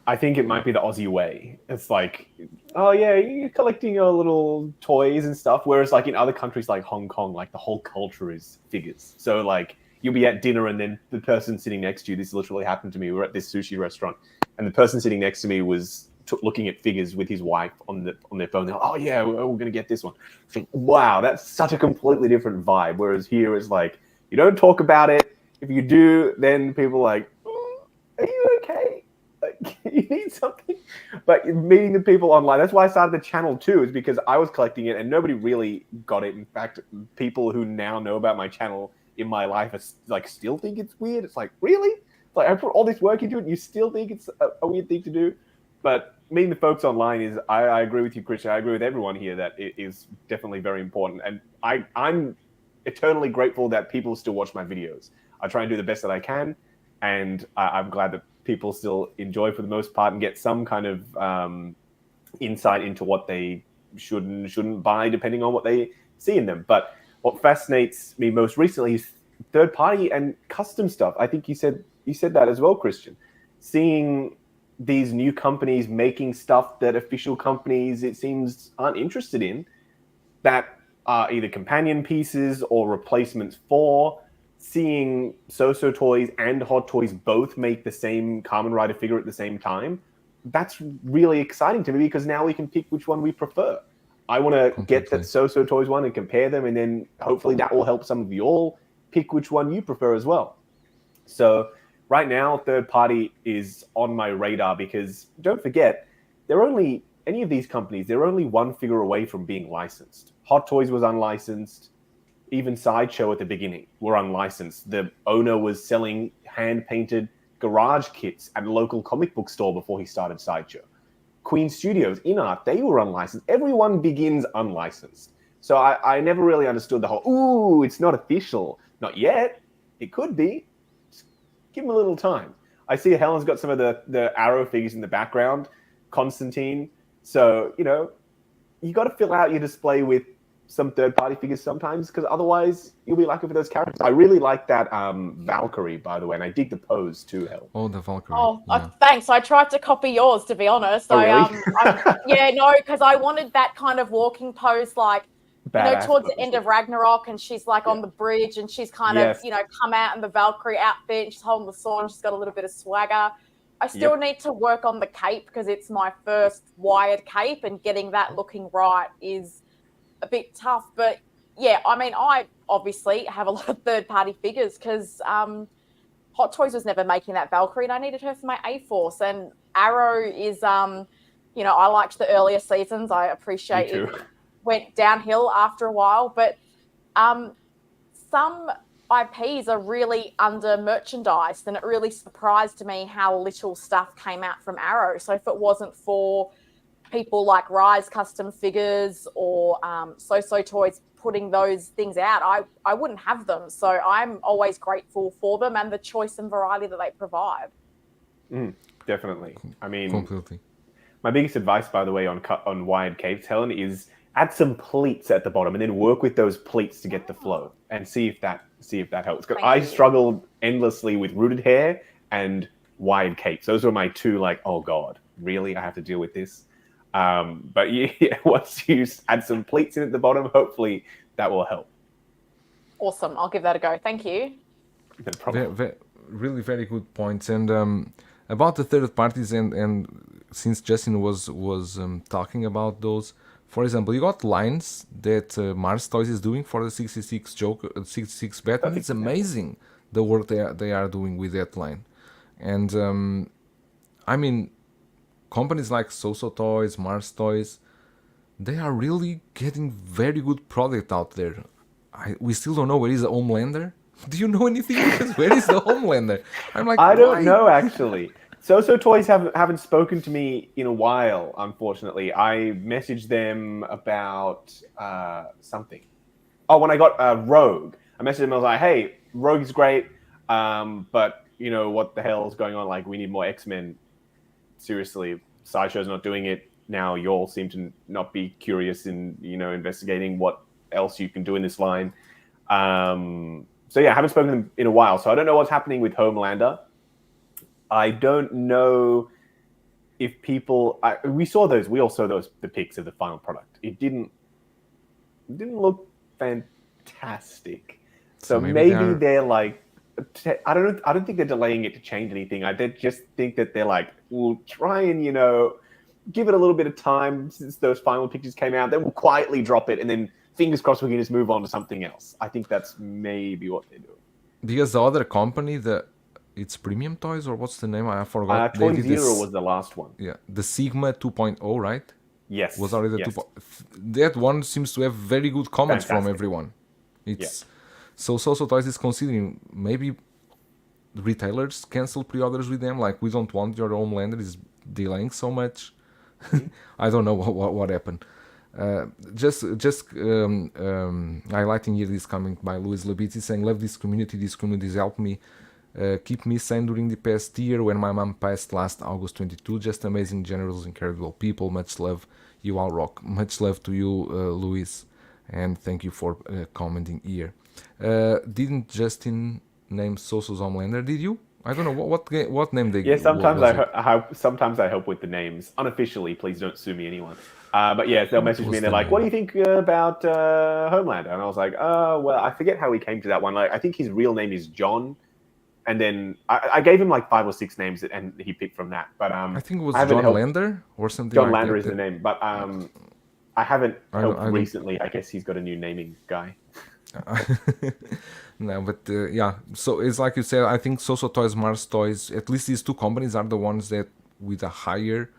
I think it might be the Aussie way. It's like, oh yeah, you're collecting your little toys and stuff. Whereas like in other countries like Hong Kong, like the whole culture is figures. So like you'll be at dinner and then the person sitting next to you, this literally happened to me. We were at this sushi restaurant and the person sitting next to me was looking at figures with his wife on their phone. They're like, oh yeah, we're going to get this one. I think, wow, that's such a completely different vibe. Whereas here it's like, you don't talk about it. If you do, then people are like, are you okay? Like, you need something. But meeting the people online, that's why I started the channel too, is because I was collecting it and nobody really got it. In fact, people who now know about my channel in my life are like still think it's weird. It's like, really? It's like I put all this work into it and you still think it's a weird thing to do? But meeting the folks online is, I agree with you, Christian. I agree with everyone here that it is definitely very important. And I'm eternally grateful that people still watch my videos. I try and do the best that I can. And I'm glad that people still enjoy for the most part and get some kind of insight into what they should and shouldn't buy depending on what they see in them. But what fascinates me most recently is third party and custom stuff. I think you said that as well, Christian. Seeing these new companies making stuff that official companies, it seems, aren't interested in, that are either companion pieces or replacements for. Seeing So Toys and Hot Toys both make the same Kamen Rider figure at the same time, that's really exciting to me, because now we can pick which one we prefer. I want to get that So Toys one and compare them, and then hopefully that will help some of you all pick which one you prefer as well. So right now, third party is on my radar, because don't forget, any of these companies, they're only one figure away from being licensed. Hot Toys was unlicensed. Even Sideshow at the beginning were unlicensed. The owner was selling hand-painted garage kits at a local comic book store before he started Sideshow. Queen Studios, InArt, they were unlicensed. Everyone begins unlicensed. So I never really understood the whole, ooh, it's not official. Not yet. It could be. Just give them a little time. I see Helen's got some of the Arrow figures in the background. Constantine. So, you got to fill out your display with some third-party figures sometimes, because otherwise you'll be lacking for those characters. I really like that Valkyrie, by the way, and I dig the pose too, Hel. Oh, the Valkyrie. Oh, thanks. I tried to copy yours, to be honest. Oh, really? Because I wanted that kind of walking pose, like, Badass towards pose. the end of Ragnarok, and she's like on the bridge, and she's kind of, come out in the Valkyrie outfit, and she's holding the sword, and she's got a little bit of swagger. I still need to work on the cape, because it's my first wired cape, and getting that looking right is a bit tough. But yeah, I mean, I obviously have a lot of third-party figures, because Hot Toys was never making that Valkyrie, and I needed her for my A-Force. And Arrow is, I liked the earlier seasons. I appreciate it went downhill after a while, but some IPs are really under merchandised, and it really surprised me how little stuff came out from Arrow. So if it wasn't for people like Rise Custom Figures or So Toys putting those things out, I wouldn't have them. So I'm always grateful for them and the choice and variety that they provide. Definitely. I mean, Completely. My biggest advice, by the way, on wired capes, Helen, is add some pleats at the bottom, and then work with those pleats to get the flow, and see if that helps. Because I struggled endlessly with rooted hair and wired capes. Those were my two, like, oh god, really? I have to deal with this. But yeah, once you add some pleats in at the bottom, hopefully that will help. Awesome. I'll give that a go. Thank you. No problem. Really very good points. And about the third parties, and since Justin was talking about those, for example, you got lines that Mars Toys is doing for the 66 Joker, 66 Batman. It's amazing the work they are doing with that line. And I mean, companies like So Toys, Mars Toys, they are really getting very good product out there. We still don't know where is the Homelander. Do you know anything? Because where is the Homelander? I'm like, I don't know, actually. So Toys haven't spoken to me in a while, unfortunately. I messaged them about something. Oh, when I got Rogue, I messaged them. I was like, hey, Rogue is great, but what the hell is going on? Like, we need more X-Men. Seriously, Sideshow's not doing it. Now you all seem to not be curious in, investigating what else you can do in this line. So yeah, I haven't spoken to them in a while. So I don't know what's happening with Homelander. I don't know if people... we all saw the pics of the final product. It didn't look fantastic. So maybe they're like... I don't think they're delaying it to change anything. I just think that they're like, we'll try and, give it a little bit of time since those final pictures came out. Then we'll quietly drop it, and then fingers crossed we can just move on to something else. I think that's maybe what they're doing. Because the other company, it's Premium Toys, or what's the name? I forgot. Toy Zero was the last one. Yeah, the Sigma 2.0, right? Yes. Was already the 2.0. That one seems to have very good comments from everyone. It's So Toys is considering maybe retailers cancel pre-orders with them. Like, we don't want your Homelander, is delaying so much. I don't know what happened. Just highlighting here this comment by Luis Labizzi saying, love this community. This community has helped me keep me sane during the past year when my mom passed last August 22. Just amazing, generous, incredible people. Much love. You all rock. Much love to you, Luis, and thank you for commenting here. Didn't Justin name Soso's Homelander? Did you? I don't know what name they. Yeah, sometimes was sometimes I help with the names unofficially. Please don't sue me, anyone. But yeah, they'll message me was and they're the like, "What do name? you think about Homelander?" And I was like, well, I forget how we came to that one. Like, I think his real name is John, and then I gave him like 5 or 6 names, and he picked from that. But I think it was I haven't John helped. Lander or something John like Lander that. is the name, but I haven't helped I don't- recently. I guess he's got a new naming guy. No, but yeah. So it's like you said. I think Soso Toys, Mars Toys. At least these two companies are the ones that with a higher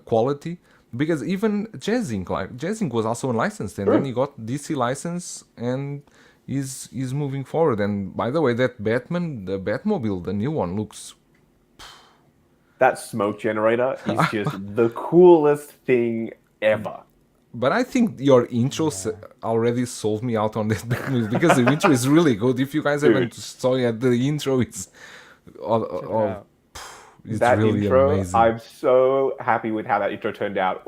quality. Because even Jazzink, like Jazzink was also unlicensed, and then he got DC license and is moving forward. And by the way, that Batman, the Batmobile, the new one looks. That smoke generator is just the coolest thing ever. But I think your intro already sold me out on that Batmobile because the intro is really good. If you guys haven't saw yet, the intro is. out. It's That really intro, amazing. I'm so happy with how that intro turned out.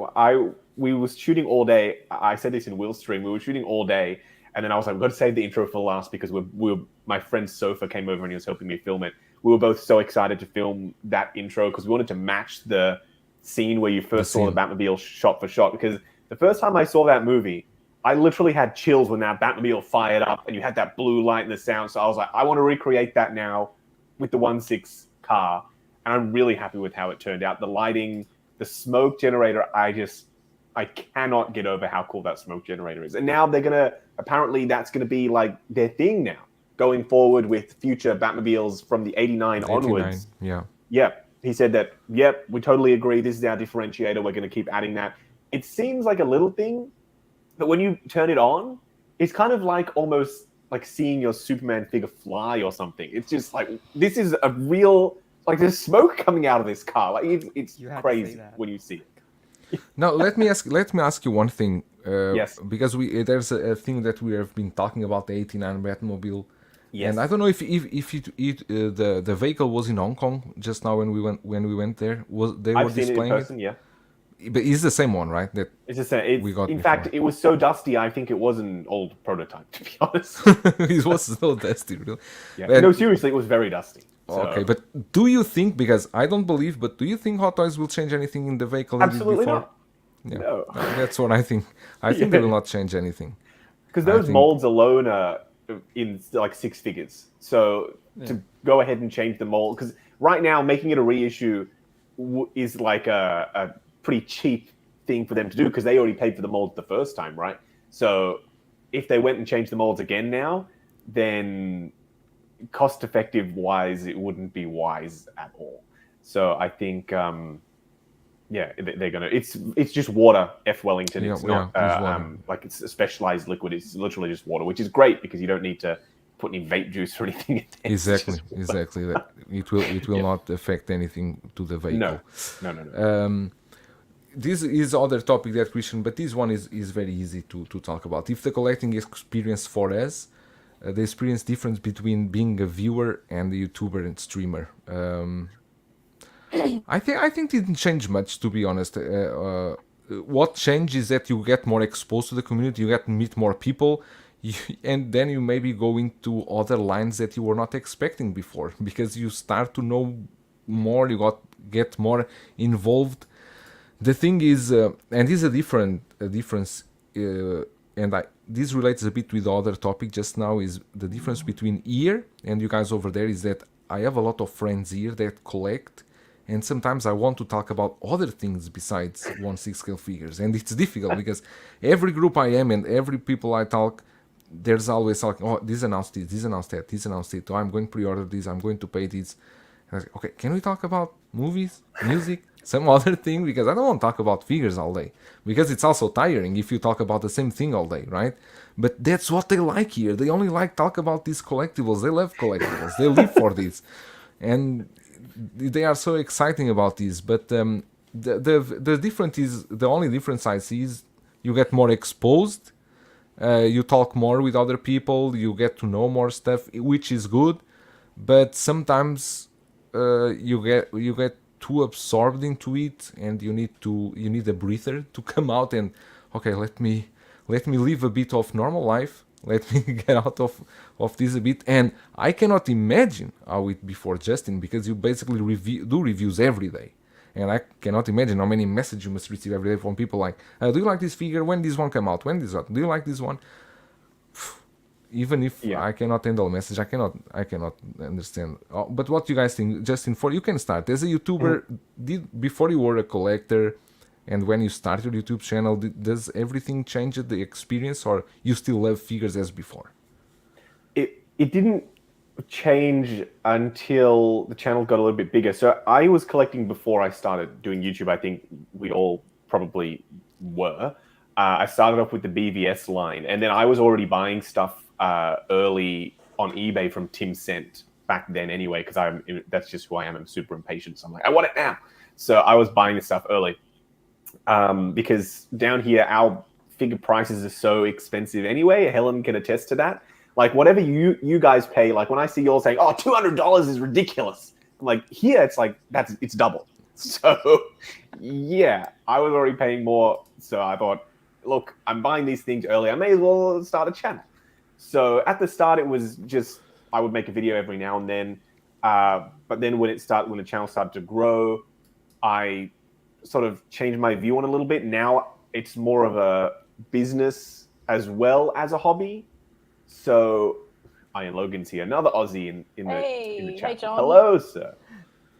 We was shooting all day. I said this in Will's stream. We were shooting all day, and then I was like, "We've got to save the intro for last because my friend Sofa came over and he was helping me film it. We were both so excited to film that intro because we wanted to match the scene where you first saw the Batmobile shot for shot. Because the first time I saw that movie, I literally had chills when that Batmobile fired up and you had that blue light and the sound. So I was like, I want to recreate that now with the 1.6 car. And I'm really happy with how it turned out. The lighting, the smoke generator, I cannot get over how cool that smoke generator is. And now apparently that's going to be like their thing now, going forward with future Batmobiles from the 89 onwards. Yeah. Yep. He said that, yep, we totally agree. This is our differentiator. We're going to keep adding that. It seems like a little thing, but when you turn it on, it's kind of like almost like seeing your Superman figure fly or something. It's just like, this is a real, like there's smoke coming out of this car. Like it's You had to say crazy that. when you see it. Now let me ask you one thing. Yes. Because there's a thing that we have been talking about, the 89 Batmobile. Yes. And I don't know if the vehicle was in Hong Kong just now when we went there. They were I've seen it in displaying person, yeah. But it's the same one, right? That It's just it's, we got in before. fact, it was so dusty, I think it was an old prototype, to be honest. it was so dusty, really. Yeah. But- No, seriously, it was very dusty. So, Okay, but do you think, because I don't believe, but do you think Hot Toys will change anything in the vehicle they did absolutely before? not. Yeah. No. That's what I think. I think they will not change anything. Because I those think- molds alone are in like 6 figures. So to go ahead and change the mold, because right now making it a reissue is like a pretty cheap thing for them to do because they already paid for the molds the first time, right? So if they went and changed the molds again now, then cost effective wise, it wouldn't be wise at all. So I think, they're gonna. It's just water, F Wellington. It's not it's water. like it's a specialized liquid. It's literally just water, which is great because you don't need to put any vape juice or anything in there. It's Exactly, just water. exactly. That it will not affect anything to the vehicle. No. This is other topic that Christian, but this one is very easy to talk about. If the collecting experience for us, the experience difference between being a viewer and a YouTuber and streamer. I think it didn't change much, to be honest. What changed is that you get more exposed to the community, you get to meet more people, and then you maybe go into other lines that you were not expecting before because you start to know more, get more involved. The thing is, and this is a difference, and this relates a bit with the other topic just now, is the difference between here and you guys over there is that I have a lot of friends here that collect, and sometimes I want to talk about other things besides 1/6 scale figures, and it's difficult because every group I am and every people I talk, there's always like, oh, this announced this, this announced that, this announced it, oh, I'm going to pre-order this, I'm going to pay this. And I was like, okay, can we talk about movies, music, some other thing? Because I don't want to talk about figures all day, because it's also tiring if you talk about the same thing all day, right? But that's what they like here. They only like talk about these collectibles. They love collectibles. They live for this, and they are so exciting about this. But the difference is, the only difference I see is you get more exposed. You talk more with other people. You get to know more stuff, which is good. But sometimes you get too absorbed into it, and you need a breather to come out and, okay, let me live a bit of normal life let me get out of this a bit. And I cannot imagine how it before Justin, because you basically do reviews every day. And I cannot imagine how many messages you must receive every day from people like, do you like this figure? When this one come out? When this one? Do you like this one? Even if Yeah. I cannot handle a message, I cannot understand. But what you guys think, Justin? For you can start as a YouTuber. Before you were a collector, and when you start your YouTube channel, does everything change the experience, or you still love figures as before? It didn't change until the channel got a little bit bigger. So I was collecting before I started doing YouTube. I think we all probably were. I started off with the BVS line, and then I was already buying stuff early on eBay from Tim Cent back then anyway, because that's just who I am. I'm super impatient. So I'm like, I want it now. So I was buying this stuff early because down here, our figure prices are so expensive anyway. Helen can attest to that. Like whatever you guys pay, like when I see you all saying, oh, $200 is ridiculous. I'm like, here, it's like, it's double. So yeah, I was already paying more. So I thought, look, I'm buying these things early. I may as well start a channel. So at the start, it was just I would make a video every now and then. But then when the channel started to grow, I sort of changed my view on it a little bit. Now it's more of a business as well as a hobby. So Ian Logan's here, another Aussie in the chat. Hey, John. Hello, sir.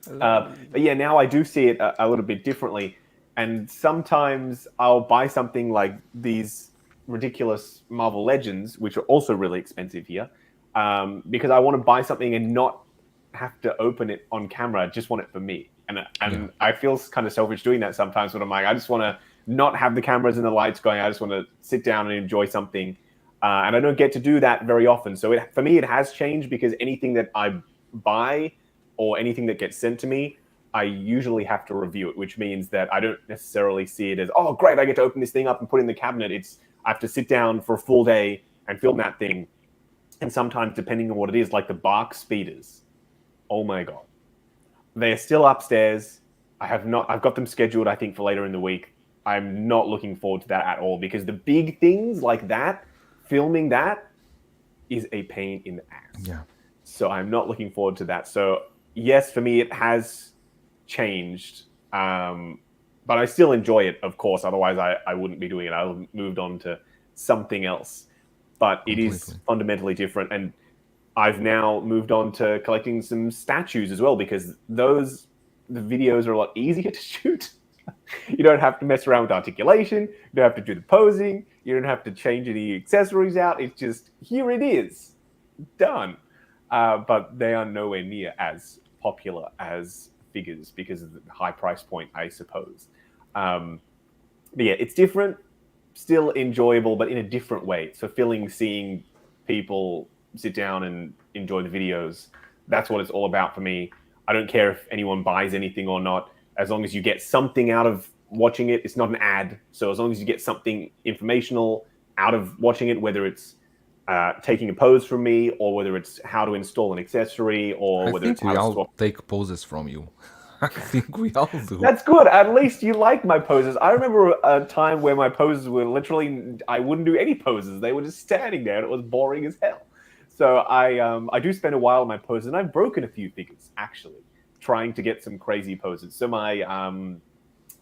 Hello. But yeah, now I do see it a little bit differently. And sometimes I'll buy something like these ridiculous Marvel Legends, which are also really expensive here, because I want to buy something and not have to open it on camera. I just want it for me. And I feel kind of selfish doing that sometimes, but I'm like, I just want to not have the cameras and the lights going. I just want to sit down and enjoy something. And I don't get to do that very often. So for me, it has changed because anything that I buy or anything that gets sent to me, I usually have to review it, which means that I don't necessarily see it as, oh, great, I get to open this thing up and put it in the cabinet. I have to sit down for a full day and film that thing. And sometimes, depending on what it is, like the Bark speeders, oh my God. They are still upstairs. I've got them scheduled, I think, for later in the week. I'm not looking forward to that at all because the big things like that, filming that is a pain in the ass. Yeah. So I'm not looking forward to that. So yes, for me, it has changed. But I still enjoy it, of course. Otherwise, I wouldn't be doing it. I would have moved on to something else. But it is fundamentally different. And I've now moved on to collecting some statues as well because the videos are a lot easier to shoot. You don't have to mess around with articulation. You don't have to do the posing. You don't have to change any accessories out. It's just, here it is. Done. But they are nowhere near as popular as figures because of the high price point, I suppose. But yeah, it's different, still enjoyable, but in a different way. It's fulfilling seeing people sit down and enjoy the videos. That's what it's all about for me. I don't care if anyone buys anything or not. As long as you get something out of watching it, it's not an ad. So as long as you get something informational out of watching it, whether it's taking a pose from me or whether it's how to install an accessory or whether it's how to swap. Take poses from you. I think we all do. That's good. At least you like my poses. I remember a time where my poses were literally, I wouldn't do any poses. They were just standing there and it was boring as hell. So I do spend a while on my poses and I've broken a few figures actually, trying to get some crazy poses. So my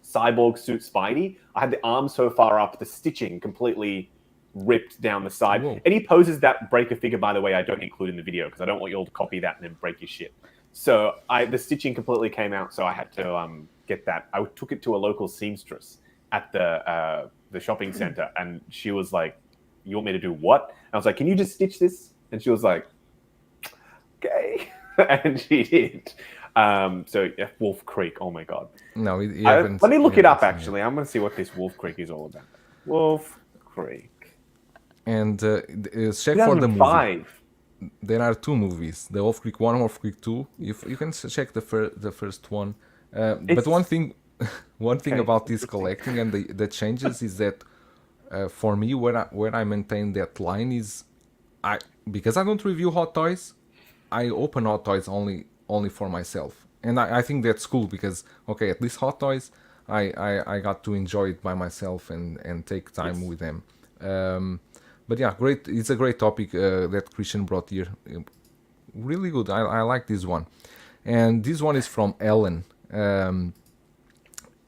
cyborg suit Spidey, I had the arm so far up, the stitching completely ripped down the side. Whoa. Any poses that break a figure, by the way, I don't include in the video because I don't want you all to copy that and then break your shit. So the stitching completely came out, so I had to get that. I took it to a local seamstress at the shopping center, and she was like, "You want me to do what?" And I was like, "Can you just stitch this?" And she was like, "Okay," and she did. So yeah, Wolf Creek. Oh my God. No, let me look it up. Actually, I'm gonna see what this Wolf Creek is all about. Wolf Creek. And check for the movie. 2005. There are two movies: the Wolf Creek 1, Wolf Creek 2. If you can check the first one. But one thing about this collecting and the changes is that for me, where I maintain that line is, because I don't review Hot Toys, I open Hot Toys only for myself, and I think that's cool because at least Hot Toys I got to enjoy it by myself and take time with them. But yeah, great. It's a great topic that Christian brought here. Really good. I like this one. And this one is from Ellen.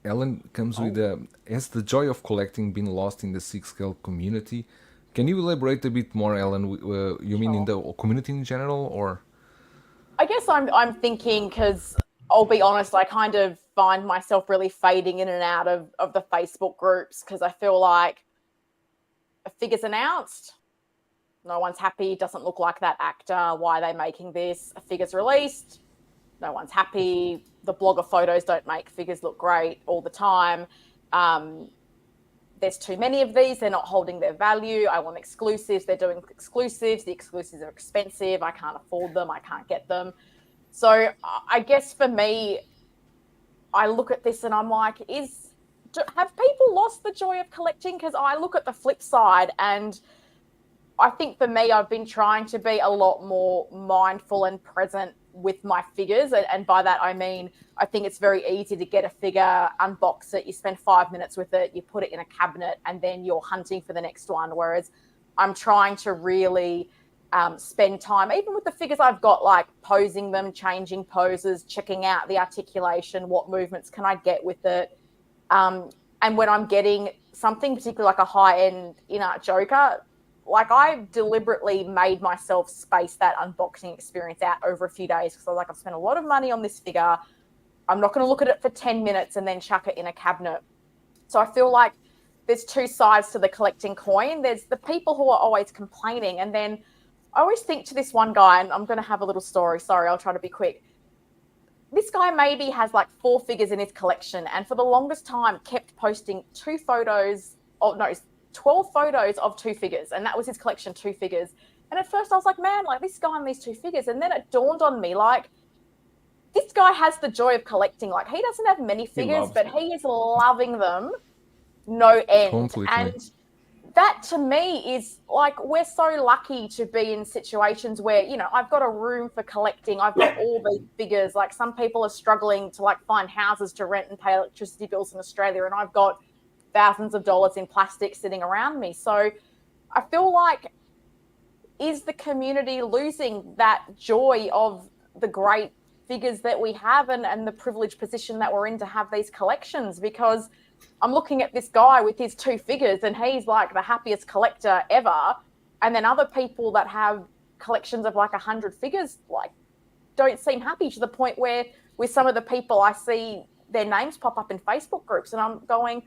Ellen comes with has the joy of collecting been lost in the six scale community? Can you elaborate a bit more, Ellen? You mean in the community in general, or? I guess I'm thinking, because I'll be honest, I kind of find myself really fading in and out of the Facebook groups, because I feel like a figure's announced, no one's happy, doesn't look like that actor, why are they making this? A figure's released, no one's happy, the blogger photos don't make figures look great all the time. There's too many of these, they're not holding their value, I want exclusives, they're doing exclusives, the exclusives are expensive, I can't afford them, I can't get them. So I guess for me, I look at this and I'm like, have people lost the joy of collecting? Because I look at the flip side, and I think for me, I've been trying to be a lot more mindful and present with my figures. And by that, I mean, I think it's very easy to get a figure, unbox it, you spend 5 minutes with it, you put it in a cabinet, and then you're hunting for the next one. Whereas I'm trying to really spend time, even with the figures I've got, like posing them, changing poses, checking out the articulation, what movements can I get with it. And when I'm getting something, particularly like a high-end in-art Joker, like I deliberately made myself space that unboxing experience out over a few days, because I was like, I've spent a lot of money on this figure. I'm not going to look at it for 10 minutes and then chuck it in a cabinet. So I feel like there's two sides to the collecting coin. There's the people who are always complaining. And then I always think to this one guy, and I'm going to have a little story. Sorry, I'll try to be quick. This guy maybe has like 4 figures in his collection, and for the longest time kept posting 12 photos of 2 figures, and that was his collection, 2 figures. And at first I was like, man, like this guy and these 2 figures. And then it dawned on me, like, this guy has the joy of collecting. Like, he doesn't have many figures, but he is loving them no end. Completely. And that to me is like, we're so lucky to be in situations where, I've got a room for collecting. I've got all these figures. Like, some people are struggling to like find houses to rent and pay electricity bills in Australia, and I've got thousands of dollars in plastic sitting around me. So I feel like, is the community losing that joy of the great figures that we have, and the privileged position that we're in to have these collections? Because I'm looking at this guy with his 2 figures and he's like the happiest collector ever. And then other people that have collections of like 100 figures, like, don't seem happy, to the point where with some of the people I see their names pop up in Facebook groups, and I'm going,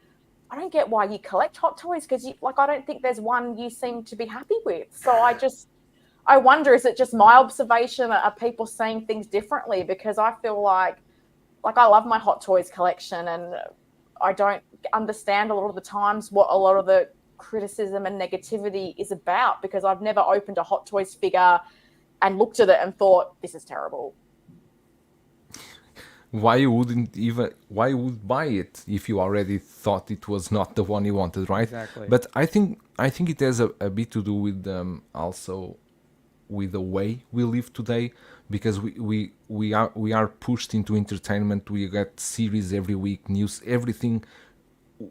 I don't get why you collect Hot Toys, because I don't think there's one you seem to be happy with. So I wonder, is it just my observation? Are people seeing things differently? Because I feel like I love my Hot Toys collection, and I don't understand a lot of the times what a lot of the criticism and negativity is about, because I've never opened a Hot Toys figure and looked at it and thought, this is terrible. Why you would buy it if you already thought it was not the one you wanted, right? Exactly. But I think it has a bit to do with also with the way we live today, because we are pushed into entertainment. We get series every week, news, everything.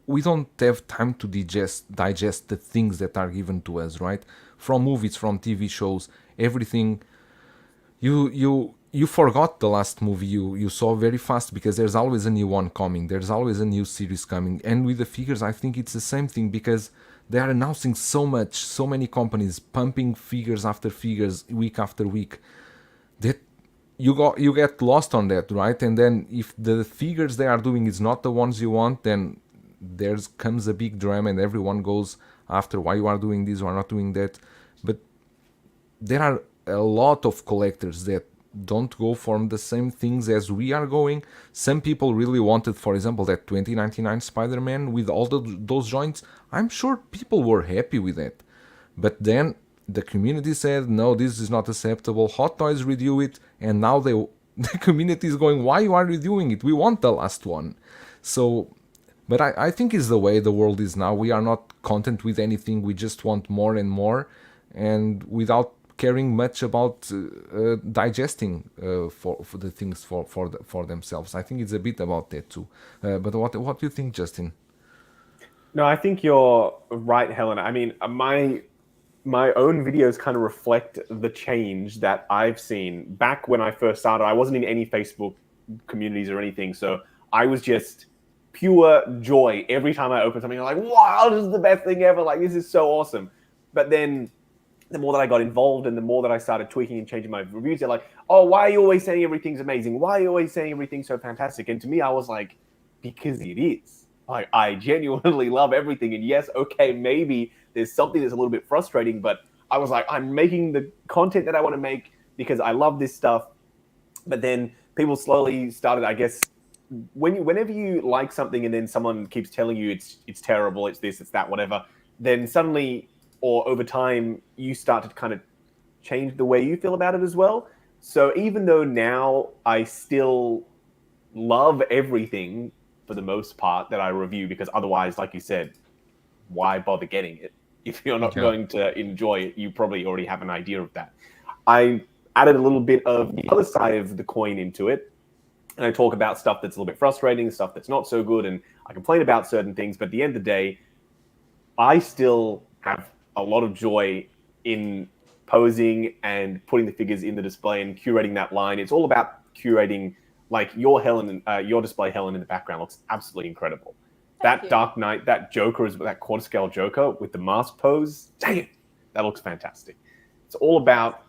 We don't have time to digest the things that are given to us, right? From movies, from TV shows, everything. You forgot the last movie you saw very fast, because there's always a new one coming. There's always a new series coming. And with the figures, I think it's the same thing, because they are announcing so much, so many companies pumping figures after figures, week after week, that you get lost on that, right? And then if the figures they are doing is not the ones you want, then there comes a big drama, and everyone goes after why you are doing this or not doing that. But there are a lot of collectors that don't go for the same things as we are going. Some people really wanted, for example, that 2099 Spider-Man with all those joints. I'm sure people were happy with that. But then the community said, no, this is not acceptable. Hot Toys redo it, and now the community is going, why are you doing it? We want the last one. So, but I think it's the way the world is now. We are not content with anything. We just want more and more, and without caring much about digesting for the things for themselves. I think it's a bit about that too. But what do you think, Justin? No, I think you're right, Helen. I mean, my my own videos kind of reflect the change that I've seen. Back when I first started, I wasn't in any Facebook communities or anything, so I was just pure joy every time I opened something. I'm like, wow, this is the best thing ever! Like, this is so awesome. But then the more that I got involved and the more that I started tweaking and changing my reviews, they're like, oh, why are you always saying everything's amazing? Why are you always saying everything's so fantastic? And to me, I was like, because it is. Like, I genuinely love everything. And yes, okay, maybe there's something that's a little bit frustrating, but I was like, I'm making the content that I want to make because I love this stuff. But then people slowly started, I guess, whenever you like something and then someone keeps telling you it's terrible, it's this, it's that, whatever, then suddenly or over time, you start to kind of change the way you feel about it as well. So even though now I still love everything for the most part that I review, because otherwise, like you said, why bother getting it? If you're not going to enjoy it, you probably already have an idea of that. I added a little bit of the other side of the coin into it. And I talk about stuff that's a little bit frustrating, stuff that's not so good, and I complain about certain things. But at the end of the day, I still have a lot of joy in posing and putting the figures in the display and curating that line. It's all about curating, like your Helen, your display Helen in the background looks absolutely incredible. That Dark Knight, that Joker is that quarter scale Joker with the mask pose. Dang it, that looks fantastic. It's all about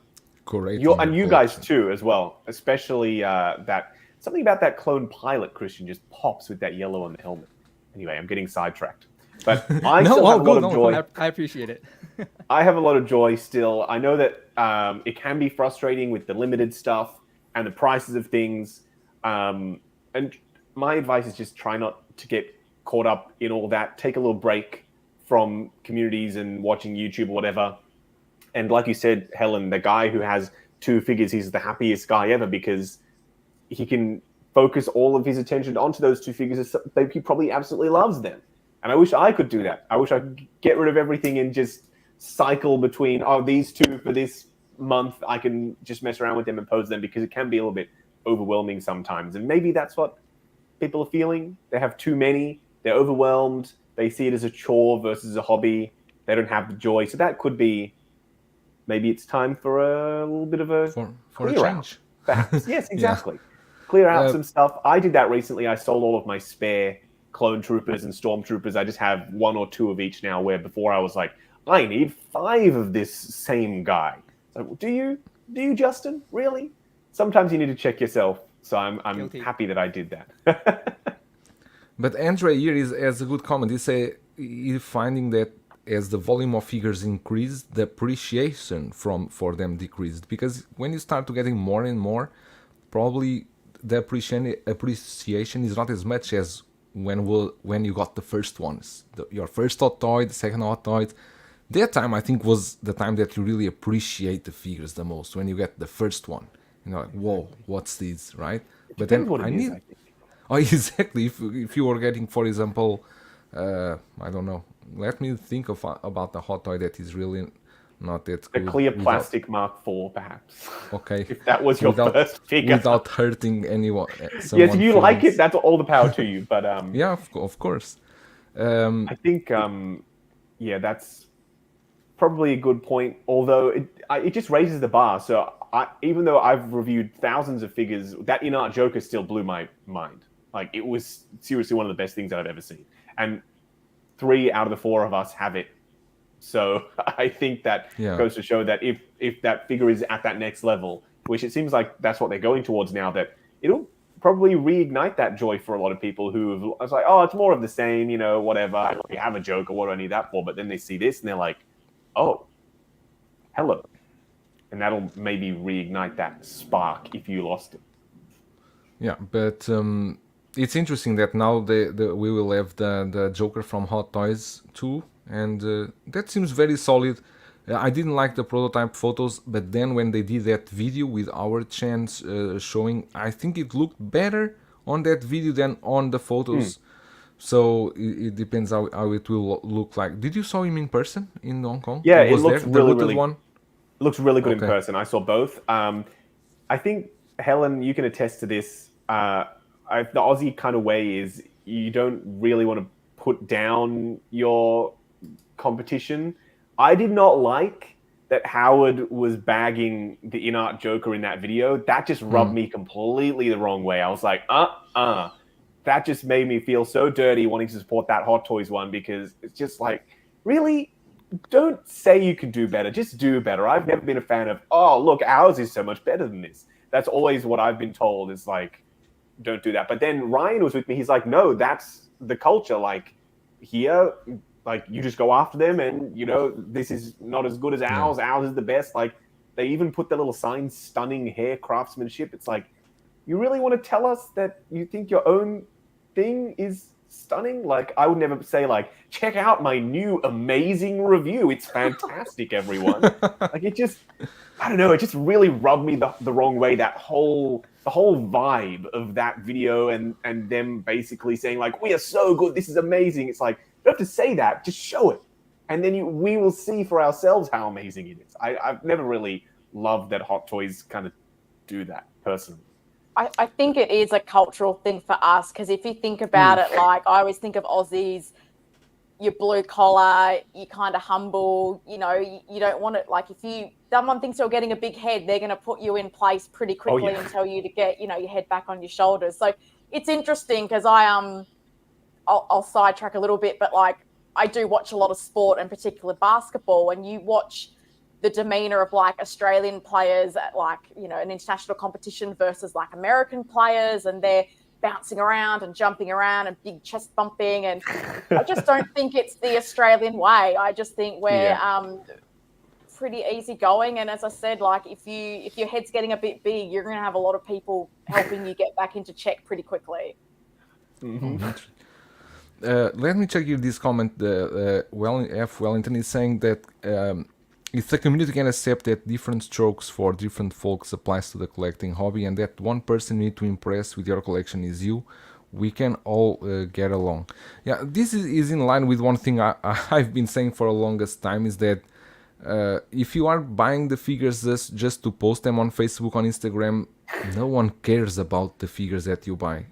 and you guys too as well, especially that something about that clone pilot Christian just pops with that yellow on the helmet. Anyway, I'm getting sidetracked. But I still have a lot of joy. I appreciate it. I have a lot of joy still. I know that it can be frustrating with the limited stuff and the prices of things. And my advice is just try not to get caught up in all that. Take a little break from communities and watching YouTube or whatever. And like you said, Helen, the guy who has 2 figures, he's the happiest guy ever because he can focus all of his attention onto those 2 figures. He probably absolutely loves them. And I wish I could do that. I wish I could get rid of everything and just cycle between, these 2 for this month, I can just mess around with them and pose them, because it can be a little bit overwhelming sometimes. And maybe that's what people are feeling. They have too many. They're overwhelmed. They see it as a chore versus a hobby. They don't have the joy. So that could be, maybe it's time for a little bit of a for a change. Perhaps. Yes, exactly. Clear out some stuff. I did that recently. I sold all of my spare clone troopers and stormtroopers. I just have 1 or 2 of each now, where before I was like, I need 5 of this same guy. So do you, Justin? Really? Sometimes you need to check yourself. So I'm happy that I did that. But Andre here has a good comment. He's finding that as the volume of figures increased, the appreciation for them decreased, because when you start to getting more and more, probably the appreciation is not as much as when you got the first ones, your first hot toy, the second hot toy. That time I think was the time that you really appreciate the figures the most, when you get the first one. You know, like, whoa, what's this, right? But then exactly. If you were getting, for example, I don't know. Let me think about the hot toy that is really not that good. A clear plastic Mark IV, perhaps. Okay. If that was your first figure. Without hurting anyone. Yes, if you like it, that's all the power to you. But yeah, of course. I think that's probably a good point. Although it just raises the bar. So even though I've reviewed thousands of figures, that in-art Joker still blew my mind. Like, it was seriously one of the best things that I've ever seen. And 3 out of the 4 of us have it. So I think that goes to show that if that figure is at that next level, which it seems like that's what they're going towards now, that it'll probably reignite that joy for a lot of people who it's like, it's more of the same, whatever. I already have a Joker, what do I need that for? But then they see this and they're like, oh, hello. And that'll maybe reignite that spark if you lost it. Yeah, but it's interesting that now we will have the Joker from Hot Toys too, and that seems very solid. I didn't like the prototype photos, but then when they did that video with our chance showing, I think it looked better on that video than on the photos. So it depends how it will look like. Did you saw him in person in Hong Kong? Yeah, it looks really one? It looks really good in person. I saw both. I think, Helen, you can attest to this. The Aussie kind of way is you don't really want to put down your competition. I did not like that Howard was bagging the in-art Joker in that video. That just rubbed me completely the wrong way. I was like, that just made me feel so dirty wanting to support that Hot Toys one, because it's just like, really? Don't say you can do better. Just do better. I've never been a fan of, oh, look, ours is so much better than this. That's always what I've been told, is like, don't do that. But then Ryan was with me. He's like, no, that's the culture. Like, here, like, you just go after them, and, you know, this is not as good as ours. Ours is the best. Like, they even put the little sign, stunning hair craftsmanship. It's like, you really want to tell us that you think your own thing is stunning? Like, I would never say, like, check out my new amazing review. It's fantastic, everyone. Like, it just, I don't know, it just really rubbed me the wrong way. The whole vibe of that video, and them basically saying, like, we are so good, this is amazing. It's like, you don't have to say that, just show it. And then we will see for ourselves how amazing it is. I've never really loved that Hot Toys kind of do that, personally. I think it is a cultural thing for us, because if you think about it, like, I always think of Aussies, you're blue collar, you're kind of humble, you know, you don't want it. Like, if someone thinks you're getting a big head, they're going to put you in place pretty quickly and tell you to get, you know, your head back on your shoulders. So it's interesting, because I'll sidetrack a little bit, but like, I do watch a lot of sport, in particular basketball, and you watch the demeanor of like Australian players at, like, you know, an international competition versus like American players, and they're bouncing around and jumping around and big chest bumping, and I just don't think it's the Australian way. I just think we're pretty easygoing, and as I said, like, if your head's getting a bit big, you're going to have a lot of people helping you get back into check pretty quickly. Let me check you this comment. F. Wellington is saying that if the community can accept that different strokes for different folks applies to the collecting hobby, and that one person you need to impress with your collection is you, we can all get along. Yeah, this is in line with one thing I've been saying for the longest time, is that if you are buying the figures just to post them on Facebook, on Instagram, no one cares about the figures that you buy.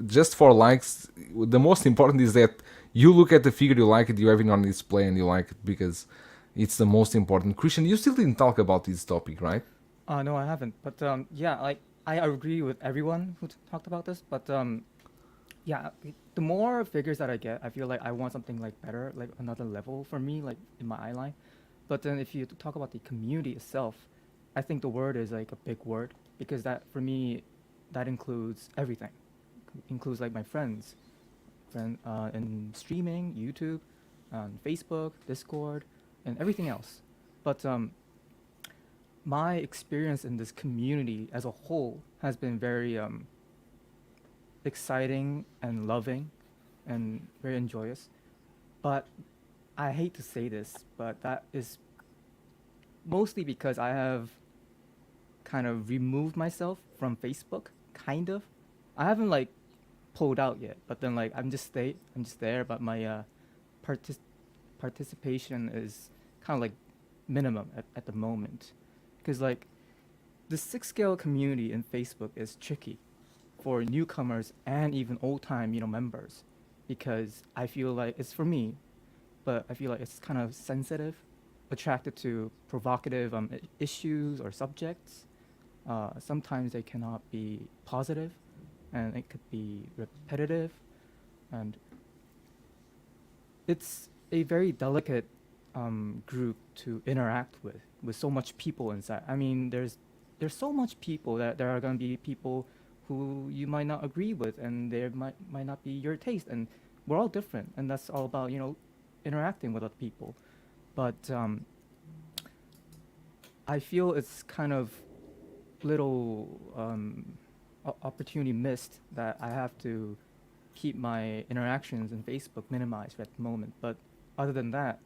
Just for likes, the most important is that you look at the figure, you like it, you have it on display, and you like it, because it's the most important. Christian, you still didn't talk about this topic, right? No, I haven't. But yeah, like, I agree with everyone who talked about this. But yeah, the more figures that I get, I feel like I want something like better, like another level for me, like in my eye line. But then if you talk about the community itself, I think the word is like a big word, because that, for me, that includes everything. Includes like my friends, in streaming, YouTube, Facebook, Discord, and everything else. But my experience in this community as a whole has been very exciting and loving and very enjoyous. But I hate to say this, but that is mostly because I have kind of removed myself from Facebook, kind of. I haven't like pulled out yet, but then like I'm just there, but my participation is kind of like minimum at the moment, because like the 6-scale community in Facebook is tricky for newcomers and even old-time, members, because I feel like it's for me, but I feel like it's kind of sensitive, attracted to provocative issues or subjects. Sometimes they cannot be positive, and it could be repetitive, and it's a very delicate group to interact with so much people inside. I mean, there's so much people that there are going to be people who you might not agree with, and they might not be your taste, and we're all different, and that's all about interacting with other people. But I feel it's kind of little opportunity missed, that I have to keep my interactions in Facebook minimized at the moment. But other than that,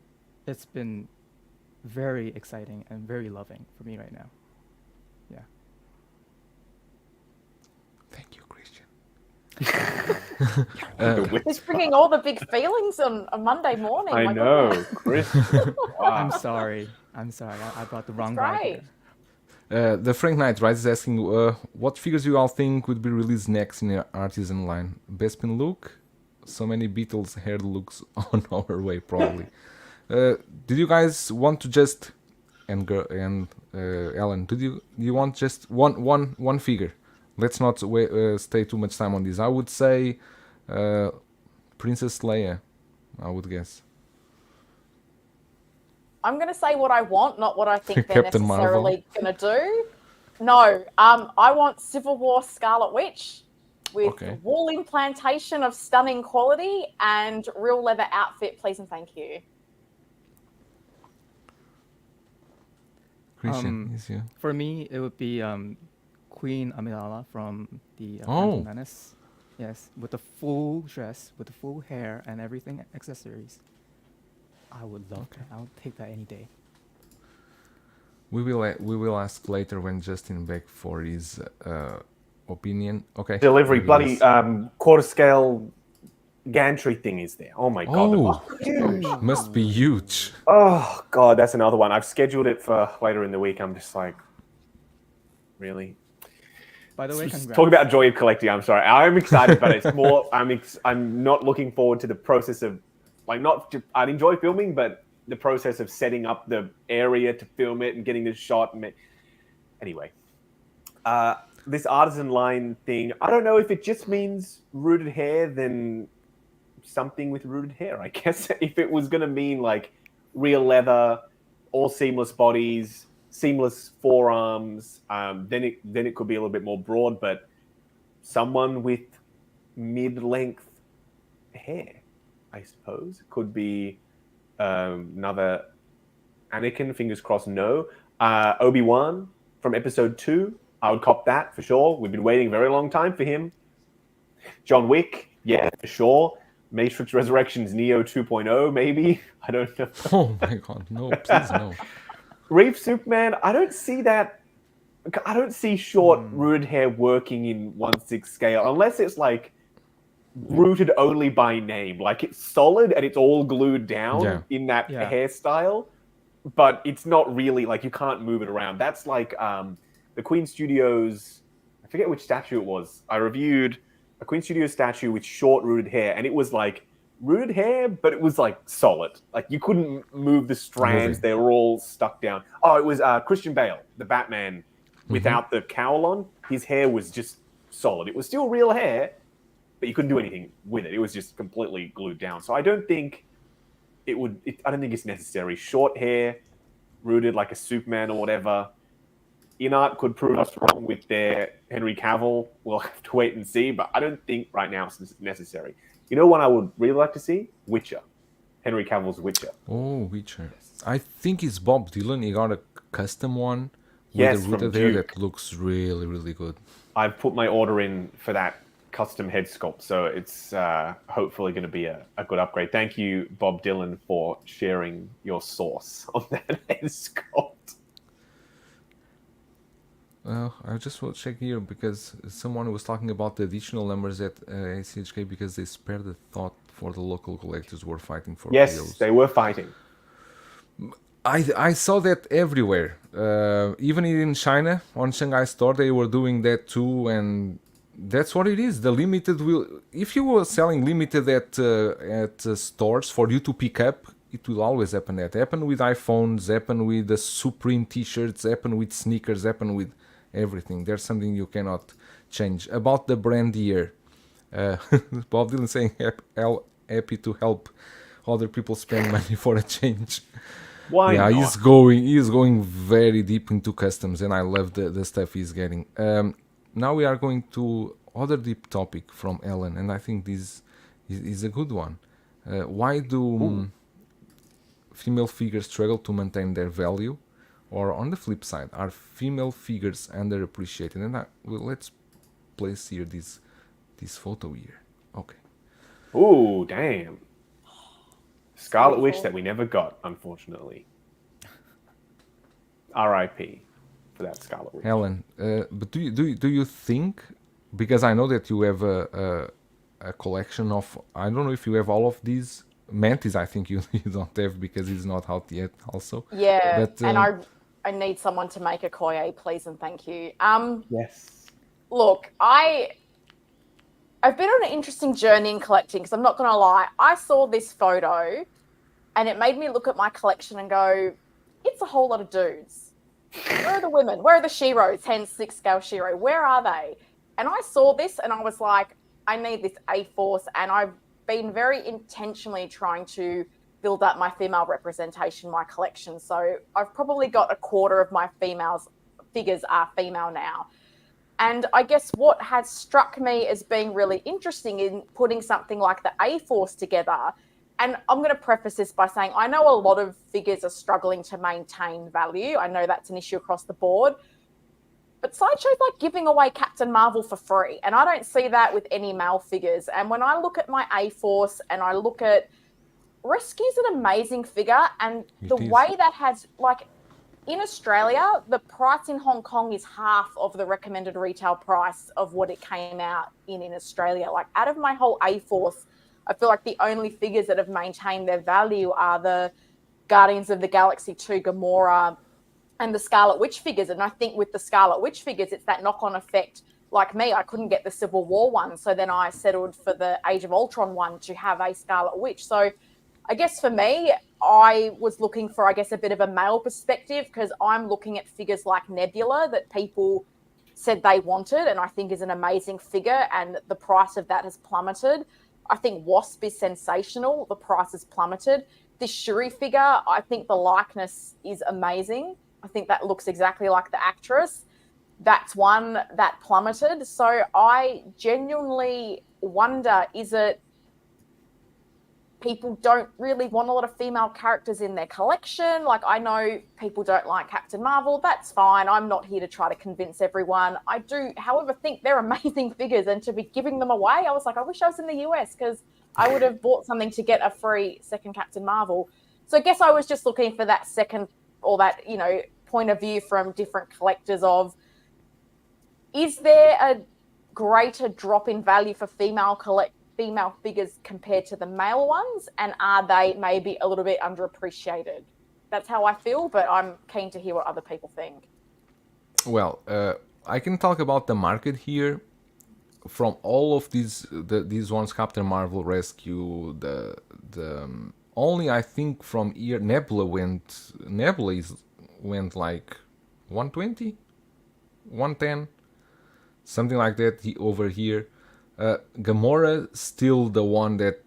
it's been very exciting and very loving for me right now. Yeah. Thank you, Christian. He's bringing all the big feelings on a Monday morning. I my know, goodness. Chris. I'm sorry. I brought the wrong vibe Great. The Frank Knight, right, is asking what figures you all think would be released next in your Artisan line. Bespin look? So many Beatles hair looks on our way, probably. Did you guys want to just and Ellen? Did you want just one figure? Let's not stay too much time on this. I would say Princess Leia. I would guess. I'm going to say what I want, not what I think they're Captain Marvel. necessarily going to do. No, I want Civil War Scarlet Witch with Okay. wool implantation of stunning quality and real leather outfit, please and thank you. Christian, is you? For me, it would be Queen Amidala from the Oh. Phantom Menace. Yes, with the full dress, with the full hair and everything, accessories. I would love that. I would take that any day. We will ask later when Justin back for his opinion. Okay. Delivery, we will bloody ask- quarter scale gantry thing is there. Oh my god. Oh, must be huge. Oh god, that's another one. I've scheduled it for later in the week. I'm just like, really? By the way, congrats. Talk about joy of collecting. I'm sorry. I'm excited, but it's more. I'm not looking forward to the process of, like, not. I'd enjoy filming, but the process of setting up the area to film it and getting the shot. Anyway, this artisan line thing. I don't know if it just means rooted hair, then something with rooted hair. I guess if it was gonna mean like real leather, all seamless bodies, seamless forearms, then it could be a little bit more broad. But someone with mid-length hair, I suppose, could be another Anakin. Fingers crossed. No, Obi-Wan from Episode 2. I would cop that for sure. We've been waiting a very long time for him. John Wick, yeah, for sure. Matrix Resurrections, Neo 2.0, maybe. I don't know. Oh my god, no, please no. Reef Superman, I don't see that. I don't see short rooted hair working in 1/6 scale unless it's like rooted only by name. Like it's solid and it's all glued down in that hairstyle, but it's not really like you can't move it around. That's like the Queen Studios. I forget which statue it was. I reviewed a Queen Studios statue with short rooted hair, and it was like rooted hair, but it was like solid. Like you couldn't move the strands; they were all stuck down. Oh, it was Christian Bale, the Batman, without the cowl on. His hair was just solid. It was still real hair, but you couldn't do anything with it. It was just completely glued down. So I don't think it would. I don't think it's necessary. Short hair, rooted like a Superman or whatever. InArt could prove us wrong with their Henry Cavill. We'll have to wait and see, but I don't think right now it's necessary. You know what I would really like to see? Witcher. Henry Cavill's Witcher. Oh, Witcher. I think it's Bob Dylan. He got a custom one with Yes, a rooted from hair Duke. that looks really, really good. I've put my order in for that custom head sculpt, so it's hopefully going to be a good upgrade. Thank you, Bob Dylan, for sharing your source on that head sculpt. I just will check here because someone was talking about the additional numbers at ACHK because they spared the thought for the local collectors who were fighting for Yes, POs. they were fighting. I saw that everywhere. Even in China, on Shanghai store, they were doing that too, and that's what it is. The limited will. If you were selling limited at stores for you to pick up, it will always happen. That happen with iPhones, happen with the Supreme T-shirts, happen with sneakers, happen with everything. There's something you cannot change about the brand here. Bob Dylan saying happy to help other people spend money for a change. Why Yeah, not? he's going very deep into customs, and I love the stuff he's getting. Now we are going to other deep topic from Ellen, and I think this is a good one. Why do female figures struggle to maintain their value? Or on the flip side, are female figures underappreciated? And let's place here this photo here. Okay. Ooh, damn. Scarlet Witch that we never got, unfortunately. R.I.P. for that Scarlet Witch. Helen, but do you think, because I know that you have a collection of, I don't know if you have all of these Mantis. I think you don't have because it's not out yet also. Yeah, But, and I need someone to make a Koye, please and thank you. Yes. Look, I've been on an interesting journey in collecting because I'm not going to lie. I saw this photo and it made me look at my collection and go, it's a whole lot of dudes. Where are the women? Where are the Shiros, hence 6-scale Shiro? Where are they? And I saw this and I was like, I need this A-Force, and I've been very intentionally trying to build up my female representation in my collection. So I've probably got a quarter of my figures are female now. And I guess what has struck me as being really interesting in putting something like the A-Force together, and I'm going to preface this by saying I know a lot of figures are struggling to maintain value. I know that's an issue across the board. But Sideshow's like giving away Captain Marvel for free, and I don't see that with any male figures. And when I look at my A-Force and I look at Rescue's an amazing figure, and the way that has, like, in Australia, the price in Hong Kong is half of the recommended retail price of what it came out in Australia. Like, out of my whole A-Force, I feel like the only figures that have maintained their value are the Guardians of the Galaxy 2 Gamora and the Scarlet Witch figures. And I think with the Scarlet Witch figures, it's that knock-on effect. Like me, I couldn't get the Civil War one, so then I settled for the Age of Ultron one to have a Scarlet Witch. So I guess for me, I was looking for, I guess, a bit of a male perspective, because I'm looking at figures like Nebula that people said they wanted, and I think is an amazing figure, and the price of that has plummeted. I think Wasp is sensational. The price has plummeted. This Shuri figure, I think the likeness is amazing. I think that looks exactly like the actress. That's one that plummeted. So I genuinely wonder, is it people don't really want a lot of female characters in their collection? Like, I know people don't like Captain Marvel. That's fine. I'm not here to try to convince everyone. I do, however, think they're amazing figures, and to be giving them away, I was like, I wish I was in the US, because I would have bought something to get a free second Captain Marvel. So I guess I was just looking for that second, or that, point of view from different collectors of, is there a greater drop in value for female figures compared to the male ones, and are they maybe a little bit underappreciated? That's how I feel, but I'm keen to hear what other people think. Well, I can talk about the market here. From all of these ones, Captain Marvel, Rescue, only I think from here Nebula went like 120, 110, something like that over here. Gamora still the one that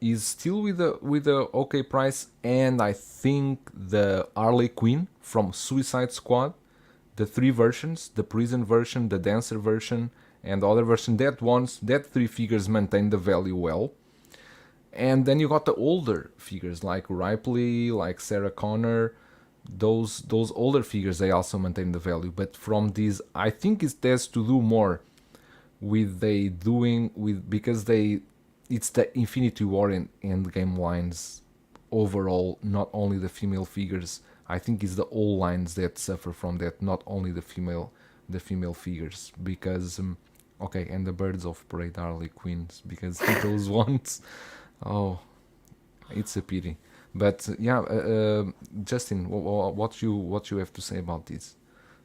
is still with the okay price, and I think the Harley Quinn from Suicide Squad, the 3 versions, the prison version, the dancer version, and the other version, that 3 figures maintain the value well. And then you got the older figures like Ripley, like Sarah Connor. Those older figures, they also maintain the value. But from these, I think it has to do more with because it's the Infinity War and Endgame lines overall, not only the female figures. I think it's the all lines that suffer from that, not only the female figures, because and the Birds of Prey, Harley Quinns, because those ones, oh, it's a pity. But yeah, Justin, what you have to say about this?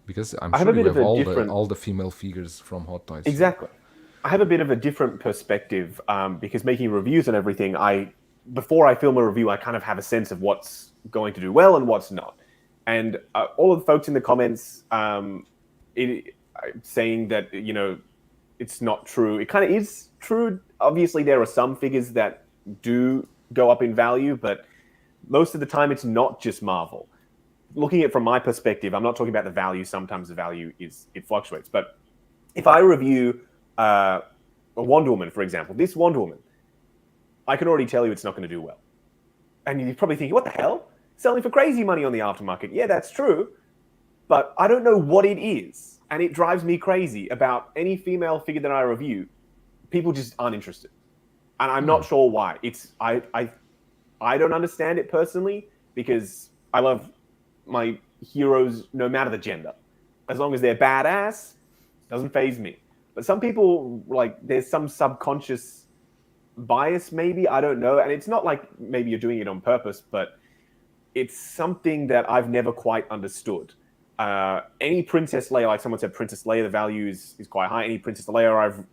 Because I'm sure you have all the female figures from Hot Toys. Exactly. I have a bit of a different perspective because making reviews and everything, before I film a review, I kind of have a sense of what's going to do well and what's not. And all of the folks in the comments saying that, it's not true. It kind of is true. Obviously, there are some figures that do go up in value, but most of the time it's not just Marvel. Looking at it from my perspective, I'm not talking about the value. Sometimes the value it fluctuates. But if I review a Wonder Woman, for example, this Wonder Woman, I can already tell you it's not going to do well. And you're probably thinking, what the hell? Selling for crazy money on the aftermarket. Yeah, that's true. But I don't know what it is. And it drives me crazy about any female figure that I review. People just aren't interested. And I'm not sure why. I don't understand it personally, because I love my heroes no matter the gender. As long as they're badass, doesn't faze me. But some people, like, there's some subconscious bias maybe, I don't know. And it's not like maybe you're doing it on purpose, but it's something that I've never quite understood. Any Princess Leia, like someone said, Princess Leia, the value is quite high. Any Princess Leia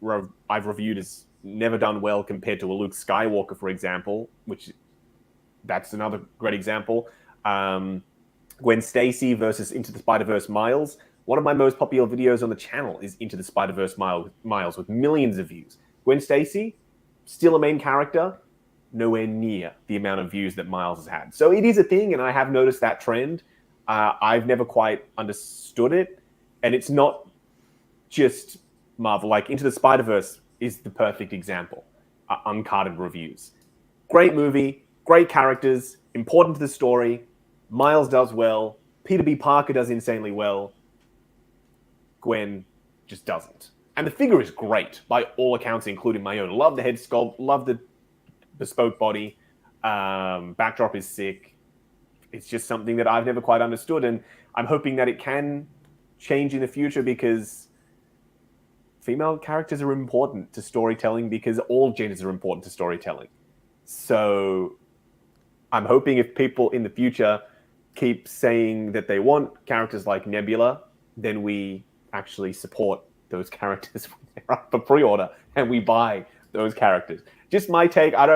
I've reviewed has never done well compared to a Luke Skywalker, for example, which that's another great example. Gwen Stacy versus Into the Spider-Verse Miles. One of my most popular videos on the channel is Into the Spider-Verse Miles with millions of views. Gwen Stacy, still a main character, nowhere near the amount of views that Miles has had. So it is a thing, and I have noticed that trend. I've never quite understood it, and it's not just Marvel. Like Into the Spider-Verse is the perfect example. Uncarded reviews. Great movie, great characters, important to the story. Miles does well. Peter B. Parker does insanely well. Gwen just doesn't. And the figure is great by all accounts, including my own. Love the head sculpt, love the bespoke body. Backdrop is sick. It's just something that I've never quite understood, and I'm hoping that it can change in the future, because female characters are important to storytelling, because all genders are important to storytelling. So I'm hoping if people in the future keep saying that they want characters like Nebula, then we actually support those characters when they're up for pre-order and we buy those characters. Just my take. I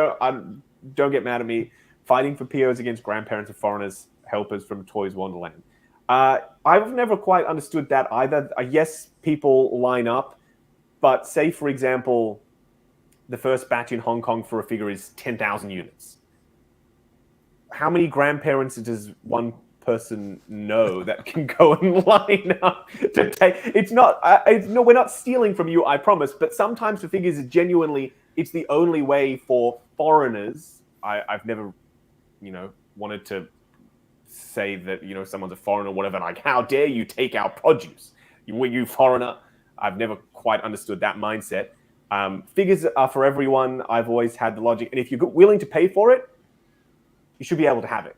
don't get mad at me. Fighting for POs against grandparents of foreigners, helpers from Toys Wonderland. I've never quite understood that either. Yes, people line up, but say, for example, the first batch in Hong Kong for a figure is 10,000 units. How many grandparents does one person know that can go and line up to take? It's not. No, we're not stealing from you, I promise. But sometimes for figures, it's the only way for foreigners. I've never, wanted to say that someone's a foreigner or whatever. Like, how dare you take our produce? You foreigner. I've never quite understood that mindset. Figures are for everyone. I've always had the logic, and if you're willing to pay for it, you should be able to have it.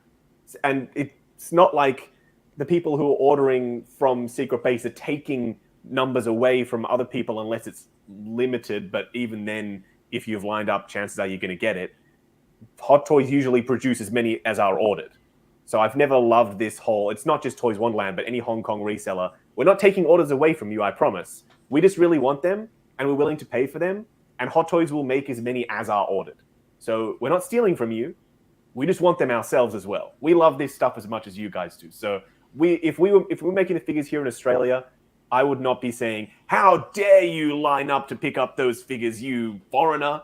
And it's not like the people who are ordering from Secret Base are taking numbers away from other people unless it's limited. But even then, if you've lined up, chances are you're going to get it. Hot Toys usually produce as many as are ordered. So I've never loved this whole, it's not just Toys Wonderland, but any Hong Kong reseller. We're not taking orders away from you, I promise. We just really want them, and we're willing to pay for them. And Hot Toys will make as many as are ordered. So we're not stealing from you. We just want them ourselves as well. We love this stuff as much as you guys do. So if we were making the figures here in Australia, I would not be saying, "How dare you line up to pick up those figures, you foreigner?"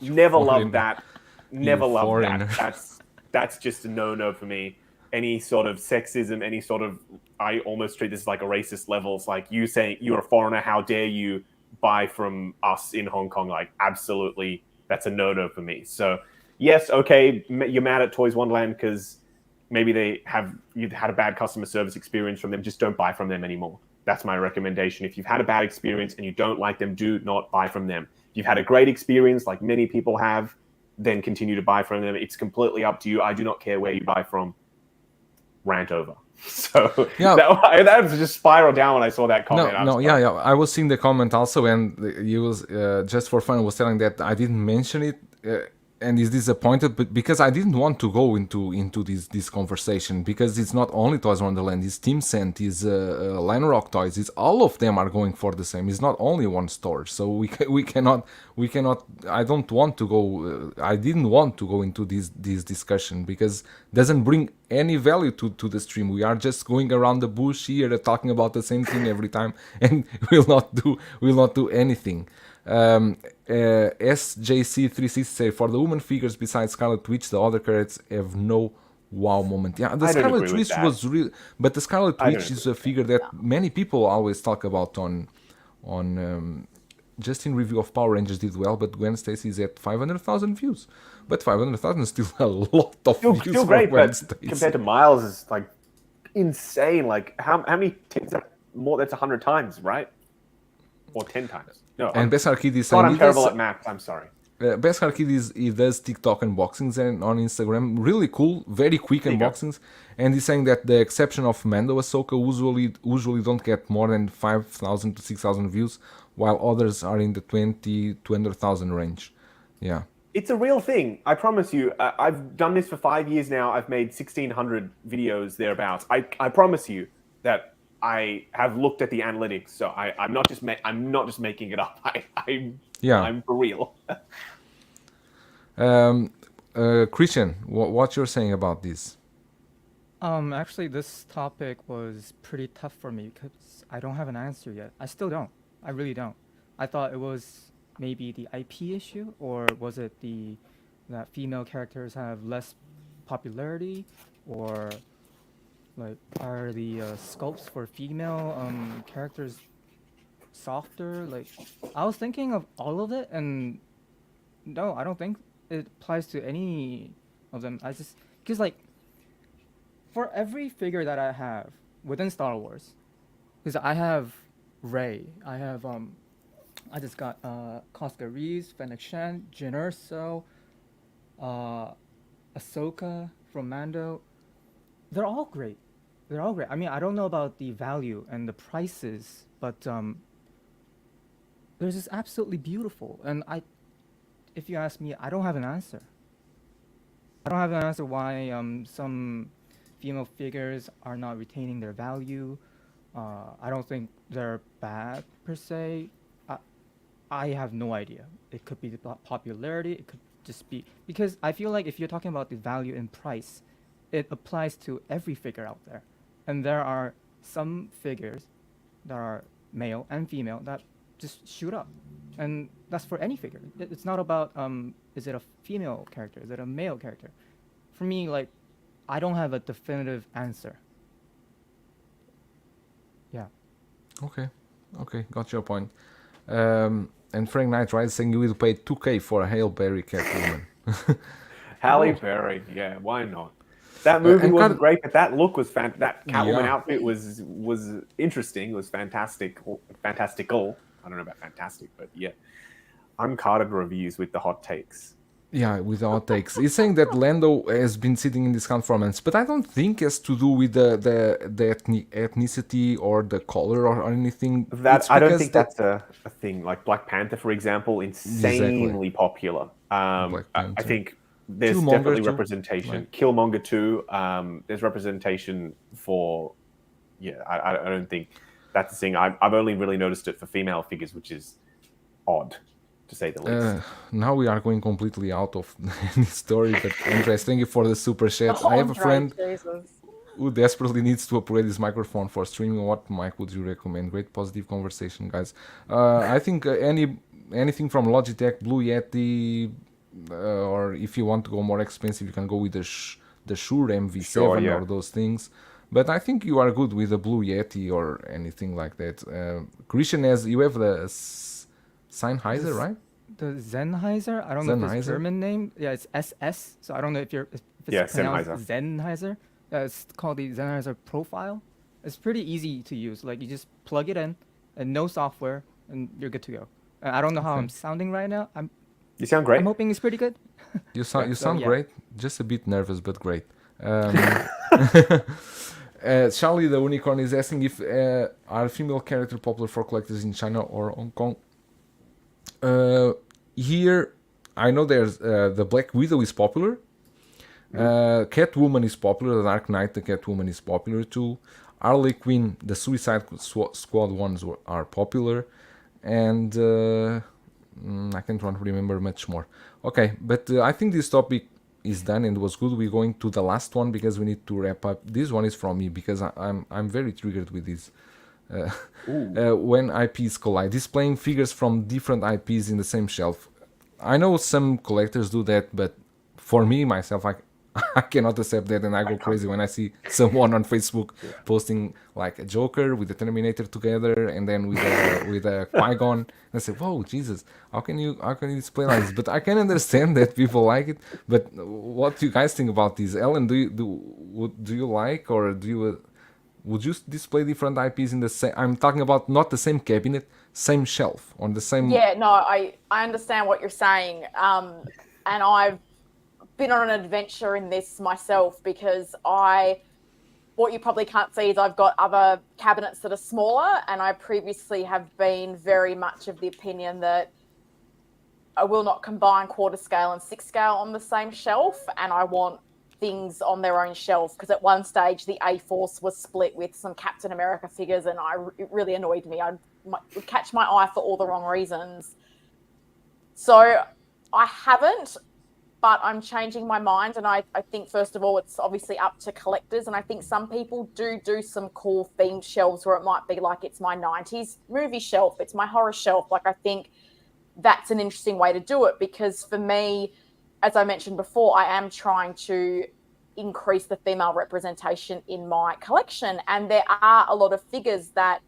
Never loved that. Never loved that. That's just a no-no for me. Any sort of sexism, I almost treat this like a racist level. It's like you saying you're a foreigner. How dare you buy from us in Hong Kong? Like, absolutely, that's a no-no for me. So. Yes, okay, you're mad at Toys Wonderland because maybe you've had a bad customer service experience from them. Just don't buy from them anymore. That's my recommendation. If you've had a bad experience and you don't like them, do not buy from them. If you've had a great experience, like many people have, then continue to buy from them. It's completely up to you. I do not care where you buy from. Rant over. So yeah, that was just spiraled down when I saw that comment. I was seeing the comment also, and you was just for fun was telling that I didn't mention it. And is disappointed, but because I didn't want to go into this conversation, because it's not only Toys Wonderland, it's Team Cent, it's Line Rock Toys, it's all of them are going for the same. It's not only one store, so we cannot. I don't want to go. I didn't want to go into this discussion because it doesn't bring any value to the stream. We are just going around the bush here, talking about the same thing every time, and will not do anything. SJC360 say, for the woman figures besides Scarlet Witch, the other characters have no wow moment. Yeah, the Scarlet Witch was real, but the Scarlet Witch is a figure that many people always talk about on just in review of Power Rangers did well, but Gwen Stacy is at 500,000 views. But 500,000 is still a lot of views. Still great, but compared to Miles, is like insane. Like how many times? More? That's 100 times, right? Or 10 times. No, and Beskar Kid is saying... I'm terrible at math, I'm sorry. Beskar Kid he does TikTok unboxings and on Instagram. Really cool, very quick unboxings. And he's saying that the exception of Mando Ahsoka usually don't get more than 5,000 to 6,000 views, while others are in the 20 to 100,000 range. Yeah. It's a real thing. I promise you. I've done this for 5 years now. I've made 1,600 videos thereabouts. I promise you that I have looked at the analytics, so I'm not just making it up. I'm for real. Christian, what you're saying about this? Actually, this topic was pretty tough for me because I don't have an answer yet. I still don't. I really don't. I thought it was maybe the IP issue, or was it that female characters have less popularity, or like are the sculpts for female characters softer? Like, I was thinking of all of it, and no, I don't think it applies to any of them. I just because like for every figure that I have within Star Wars, because I have Rey, I just got Casca Reese, Fennec Shan, Jyn Erso, uh, Ahsoka from Mando. They're all great. They're all great. I mean, I don't know about the value and the prices, but they're just absolutely beautiful. And if you ask me, I don't have an answer. I don't have an answer why some female figures are not retaining their value. I don't think they're bad per se. I have no idea. It could be the popularity. It could just be because I feel like if you're talking about the value in price, it applies to every figure out there. And there are some figures that are male and female that just shoot up. And that's for any figure. It's not about is it a female character? Is it a male character? For me, like, I don't have a definitive answer. Yeah. Okay, got your point. And Frank Knight, right, saying you will pay 2K for a Hail Berry Catwoman. Halle Berry, yeah, why not? That movie wasn't great, but that look was that Catwoman outfit was interesting. It was fantastical. I don't know about fantastic, but yeah. Uncarded reviews with the hot takes. Yeah, with the hot takes. He's saying that Lando has been sitting in discount for months, but I don't think it has to do with the ethnicity or the color or anything. I don't think that's a thing. Like Black Panther, for example, insanely popular. I think there's Killmonger definitely too. representation. Right. Killmonger too. There's representation for. Yeah, I don't think that's the thing. I've only really noticed it for female figures, which is odd, to say the least. Now we are going completely out of any story, but Andres, thank you for the super chat. I have a friend who desperately needs to upgrade his microphone for streaming. What mic would you recommend? Great positive conversation, guys. I think anything from Logitech, Blue Yeti, or if you want to go more expensive, you can go with the Shure MV7 or those things. But I think you are good with the Blue Yeti or anything like that. Christian, you have the Sennheiser, right? The Sennheiser? I don't know if it's German name. Yeah, it's SS. So I don't know if it's pronounced Sennheiser. It's called the Sennheiser Profile. It's pretty easy to use. Like, you just plug it in and no software and you're good to go. I don't know how I'm sounding right now. You sound great. I'm hoping it's pretty good. You sound great. Just a bit nervous, but great. Charlie the Unicorn is asking if are female characters popular for collectors in China or Hong Kong. Here, I know there's the Black Widow is popular. Catwoman is popular. The Dark Knight, the Catwoman is popular too. Harley Quinn, the Suicide Squad ones are popular, and I can't remember much more. Okay, but I think this topic is done and was good. We're going to the last one because we need to wrap up. This one is from me because I'm very triggered with this. When IPs collide, displaying figures from different IPs in the same shelf. I know some collectors do that, but for me myself, I cannot accept that, and I go crazy when I see someone on Facebook posting like a Joker with a Terminator together, and then with a Qui-Gon. I say, "Whoa, Jesus! How can you display like this?" But I can understand that people like it. But what do you guys think about this? Ellen, do you like, or would you display different IPs in the same? I'm talking about not the same cabinet, same shelf on the same. Yeah, no, I understand what you're saying, and I've been on an adventure in this myself because what you probably can't see is I've got other cabinets that are smaller, and I previously have been very much of the opinion that I will not combine quarter scale and 6 scale on the same shelf, and I want things on their own shelf, because at one stage the A-Force was split with some Captain America figures, and it really annoyed me. It would catch my eye for all the wrong reasons. So I haven't but I'm changing my mind. And I think, first of all, it's obviously up to collectors. And I think some people do some cool themed shelves where it might be like it's my 90s movie shelf, it's my horror shelf. Like, I think that's an interesting way to do it, because for me, as I mentioned before, I am trying to increase the female representation in my collection. And there are a lot of figures that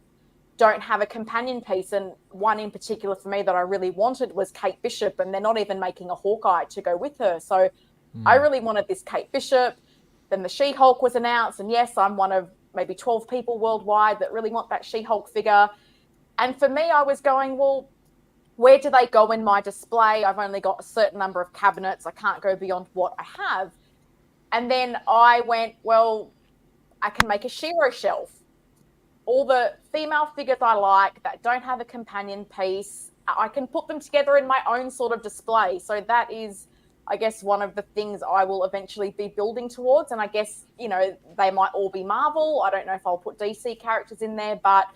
don't have a companion piece. And one in particular for me that I really wanted was Kate Bishop, and they're not even making a Hawkeye to go with her. So I really wanted this Kate Bishop. Then the She-Hulk was announced, and yes, I'm one of maybe 12 people worldwide that really want that She-Hulk figure. And for me, I was going, well, where do they go in my display? I've only got a certain number of cabinets. I can't go beyond what I have. And then I went, well, I can make a She-Ra shelf. All the female figures I like that don't have a companion piece, I can put them together in my own sort of display. So that is, I guess, one of the things I will eventually be building towards. And I guess, you know, they might all be Marvel. I don't know if I'll put DC characters in there, but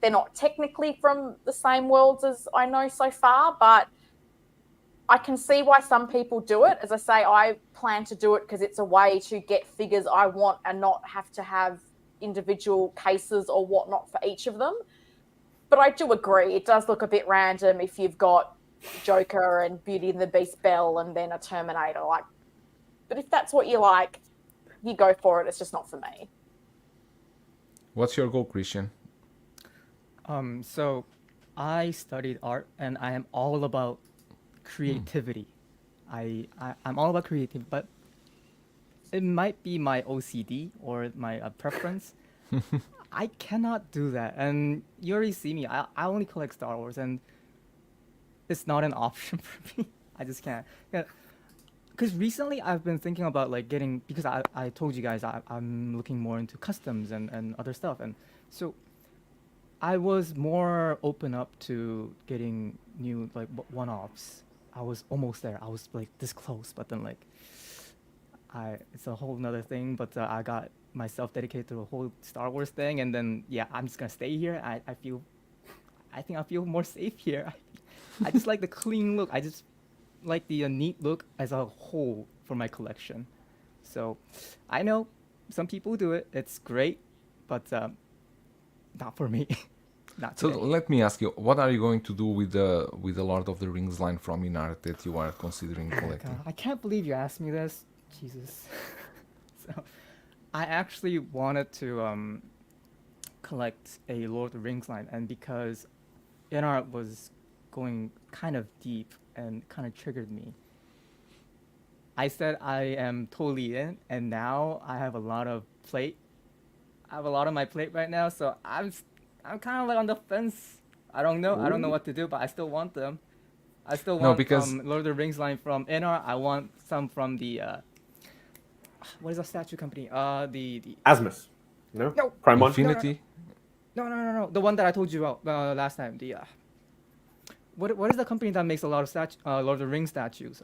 they're not technically from the same worlds as I know so far. But I can see why some people do it. As I say, I plan to do it because it's a way to get figures I want and not have to have individual cases or whatnot for each of them. But I do agree, it does look a bit random if you've got Joker and Beauty and the Beast Belle and then a Terminator. Like, but if that's what you like, you go for it. It's just not for me. What's your goal, Christian? So I studied art, and I am all about creativity. I'm all about creativity, but it might be my OCD or my preference. I cannot do that, and you already see me. I only collect Star Wars, and it's not an option for me. I just can't. Because recently I've been thinking about like getting, because I told you guys I'm looking more into customs and other stuff, and so I was more open up to getting new like one-offs. I was almost there. I was like this close, but then like it's a whole nother thing. But I got myself dedicated to a whole Star Wars thing, and then yeah, I'm just gonna stay here. I think I feel more safe here. I just like the clean look. I just like the neat look as a whole for my collection. So I know some people do it. It's great, but not for me. Not So today. let me ask you, what are you going to do with the Lord of the Rings line from Inart that you are considering collecting? God, I can't believe you asked me this. Jesus. So, I actually wanted to collect a Lord of the Rings line, and because Inart was going kind of deep and kind of triggered me, I said I am totally in, and now I have a lot of plate. I have a lot on my plate right now, so I'm kind of like on the fence. I don't know what to do, but I still want them. I still No, want because Lord of the Rings line from Inart. I want some from the what is the statue company? The Asmus. No? No. Prime Infinity. no. The one that I told you about last time. The what is the company that makes a lot of Lord of the Rings statues?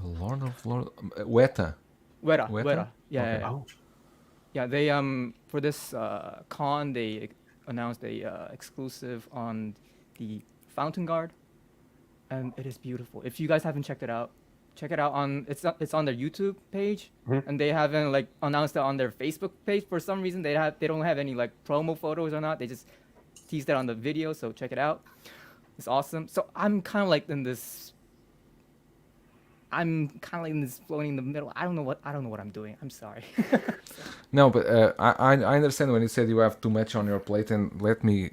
Lord of Weta. Weta. Weta? Yeah, Okay. yeah. Oh. Yeah, they for this con they announced a exclusive on the Fountain Guard, and it is beautiful. If you guys haven't checked it out, check it out on it's on their YouTube page, and they haven't like announced it on their Facebook page. For some reason they don't have any like promo photos or not. They just teased it on the video, so check it out. It's awesome. So I'm kind of like in this. I'm kind of like in this floating in the middle. I don't know what I'm doing. I'm sorry. No, but I understand when you said you have too much on your plate, and let me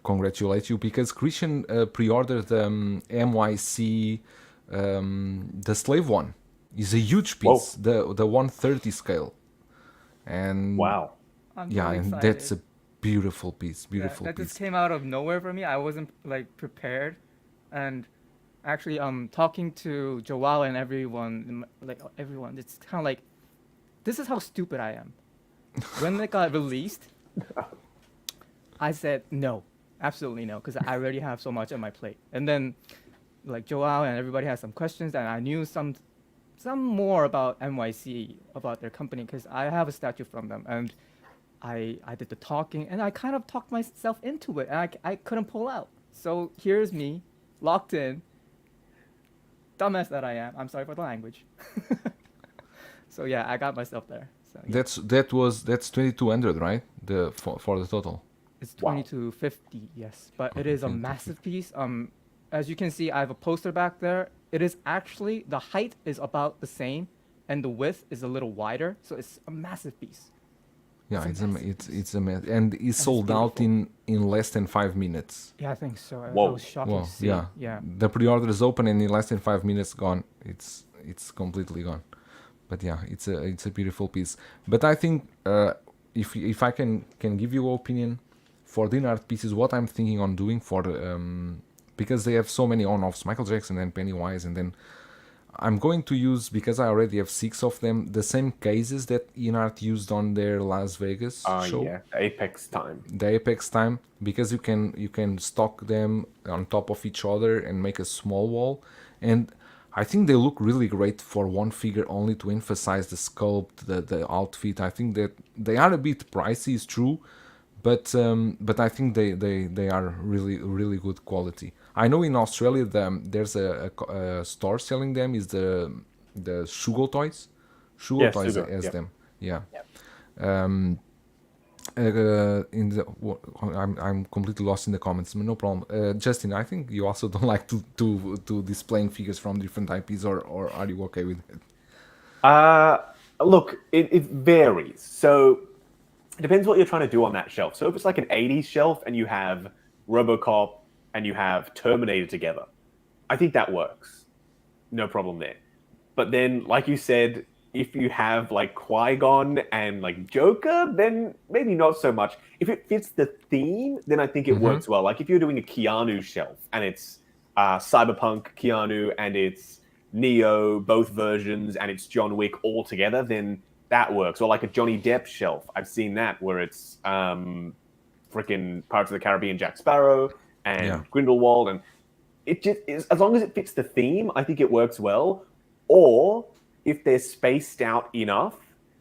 congratulate you, because Christian pre-ordered MYC, the slave one. Is a huge piece, the 130 scale, and Wow. I'm yeah, really and excited. that's a beautiful piece. That just came out of nowhere for me. I wasn't like prepared, and actually talking to Joao and everyone, it's kind of like, this is how stupid I am. When it got released, I said no, absolutely no, because I already have so much on my plate. And then like Joao and everybody had some questions, and I knew some more about NYC, about their company, because I have a statue from them, and I did the talking, and I kind of talked myself into it, and I couldn't pull out. So here's me, locked in, dumbass that I am. I'm sorry for the language. So yeah, I got myself there. So yeah. That's 2200, right? For the total. It's Wow. 2250, yes, but it is a 2250. massive piece. As you can see, I have a poster back there. It is actually, the height is about the same, and the width is a little wider, so it's a massive piece. Yeah, It's a massive it's a mess, and it's sold out beautiful. in less than 5 minutes. Yeah, I think so. That Whoa. was shocking Well, to see. yeah, Yeah. the pre-order is open, and in less than 5 minutes, gone. It's completely gone. But yeah, it's a beautiful piece. But I think if I can give you an opinion for the art pieces, what I'm thinking on doing for because they have so many on-offs, Michael Jackson and Pennywise, and then I'm going to use, because I already have 6 of them, the same cases that Inart used on their Las Vegas show, Yeah, Apex time. the Apex time, because you can stock them on top of each other and make a small wall, and I think they look really great for one figure only, to emphasize the sculpt, the outfit. I think that they are a bit pricey, it's true, but I think they are really good quality. I know in Australia there's a store selling them, is the Shugo Toys. Shugo Yes, Toys Shugo, has yep. them. Yeah. Yep. In the I'm completely lost in the comments. No problem. Justin, I think you also don't like to displaying figures from different IPs, or are you okay with it? Look, it varies. So it depends what you're trying to do on that shelf. So if it's like an 80s shelf and you have RoboCop and you have Terminator together, I think that works. No problem there. But then, like you said, if you have like Qui-Gon and like Joker, then maybe not so much. If it fits the theme, then I think it works well. Like if you're doing a Keanu shelf and it's Cyberpunk Keanu and it's Neo, both versions, and it's John Wick all together, then that works. Or like a Johnny Depp shelf. I've seen that where it's freaking Pirates of the Caribbean Jack Sparrow and Yeah. Grindelwald, and it just is, as long as it fits the theme, I think it works well. Or if they're spaced out enough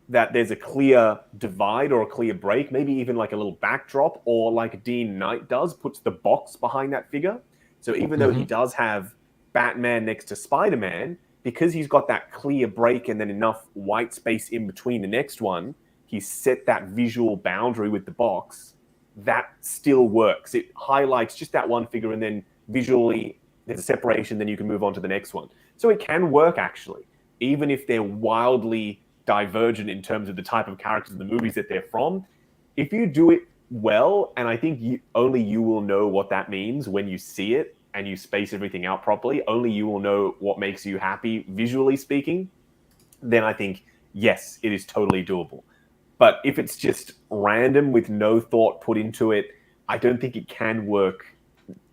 that there's a clear divide or a clear break, maybe even like a little backdrop, or like Dean Knight does, puts the box behind that figure. So even though he does have Batman next to Spider-Man, because he's got that clear break and then enough white space in between the next one, he's set that visual boundary with the box. That still works. It highlights just that one figure, and then visually there's a separation, then you can move on to the next one. So it can work, actually, even if they're wildly divergent in terms of the type of characters in the movies that they're from. If you do it well, and I think only you will know what that means when you see it and you space everything out properly, only you will know what makes you happy visually speaking, then I think, yes, it is totally doable. But if it's just random with no thought put into it, I don't think it can work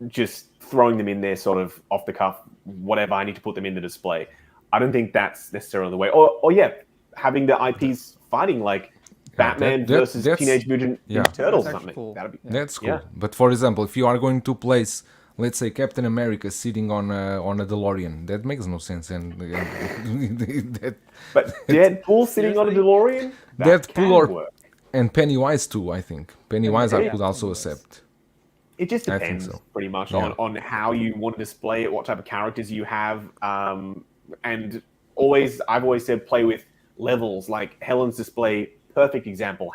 just throwing them in there sort of off the cuff, whatever, I need to put them in the display. I don't think that's necessarily the way. Or yeah, having the IPs fighting like Batman versus Teenage Mutant Ninja Turtles or That's something. actually cool. That'd be, That's cool. Yeah. But for example, if you are going to place, let's say, Captain America sitting on a DeLorean, that makes no sense. And that, But Deadpool sitting on a DeLorean? That can work. and Pennywise too, I think. Pennywise I could also accept. It just I think depends so. pretty much Yeah. on how you want to display it, what type of characters you have. And I've always said play with levels, like Helen's display, perfect example,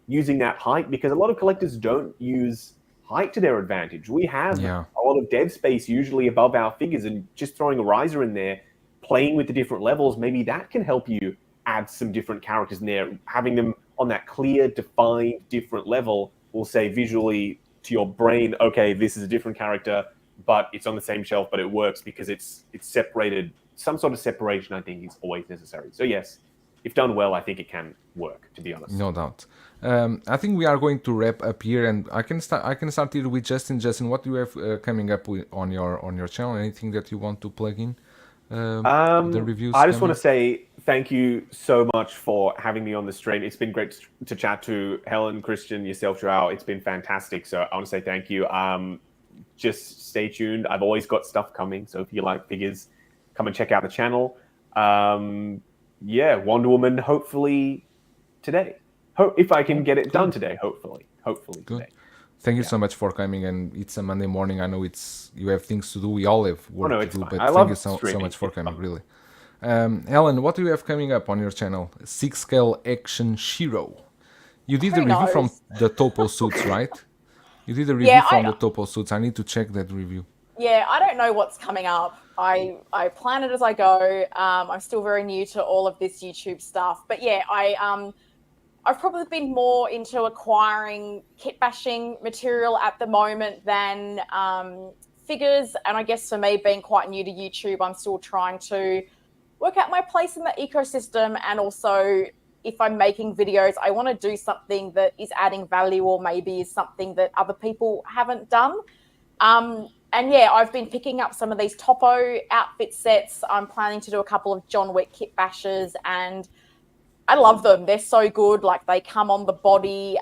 using that height, because a lot of collectors don't use height to their advantage. We have a lot of dead space usually above our figures, and just throwing a riser in there, playing with the different levels, maybe that can help you add some different characters in there. Having them on that clear, defined, different level will say visually to your brain, okay, this is a different character, but it's on the same shelf, but it works because it's separated. Some sort of separation, I think, is always necessary. So yes, if done well, I think it can work, to be honest. No doubt. I think we are going to wrap up here, and I can start here with Justin. Justin, what do you have coming up on your channel? Anything that you want to plug in? The reviews. I just want to say thank you so much for having me on the stream. It's been great to chat to Helen, Christian, yourself, Joao. It's been fantastic. So I want to say thank you. Just stay tuned. I've always got stuff coming. So if you like figures, come and check out the channel. Wonder Woman, hopefully today. If I can get it done today, hopefully Good. today. Thank you so much for coming, and it's a Monday morning. I know you have things to do. We all have work no, to it's do, fine. but I thank love you so streaming. much for It's coming, fun. really. Ellen, what do you have coming up on your channel? 6-scale action Shiro. You did a Who review from knows? the Topo suits, right? You did a review Yeah, from the Topo suits. I need to check that review. I don't know what's coming up. I plan it as I go. I'm still very new to all of this YouTube stuff, but yeah, I've probably been more into acquiring kit bashing material at the moment than figures. And I guess for me, being quite new to YouTube, I'm still trying to work out my place in the ecosystem. And also, if I'm making videos, I want to do something that is adding value or maybe is something that other people haven't done. And yeah, I've been picking up some of these Topo outfit sets. I'm planning to do a couple of John Wick kit bashes, and I love them. They're so good. Like, they come on the body.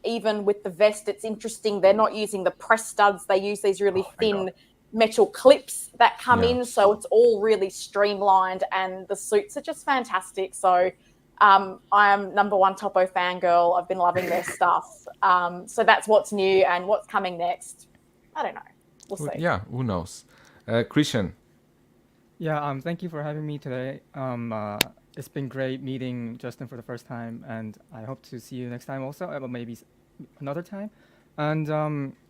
Even with the vest, it's interesting. They're not using the press studs. They use these really thin metal clips that come in. So it's all really streamlined, and the suits are just fantastic. So I am #1 Topo fangirl. I've been loving their stuff. So that's what's new, and what's coming next, I don't know. We'll see. Yeah, who knows? Christian. Yeah, thank you for having me today. It's been great meeting Justin for the first time, and I hope to see you next time also, but maybe another time. And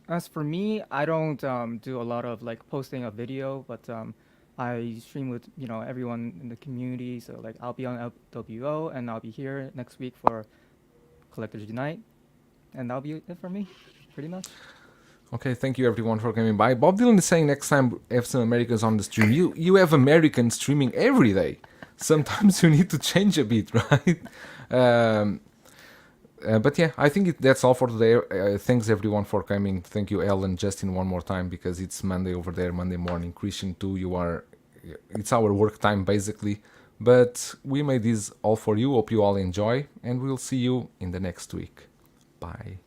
as for me, I don't do a lot of like posting a video, but I stream with everyone in the community. So like I'll be on LWO, and I'll be here next week for Collectors Unite, and that'll be it for me, pretty much. Okay, thank you everyone for coming by. Bob Dylan is saying next time have some Americans on the stream. You have Americans streaming every day. Sometimes you need to change a bit, right? But yeah, I think that's all for today. Thanks everyone for coming. Thank you, Ellen, Justin, one more time, because it's Monday over there, Monday morning. Christian too, it's our work time basically. But we made this all for you. Hope you all enjoy, and we'll see you in the next week. Bye.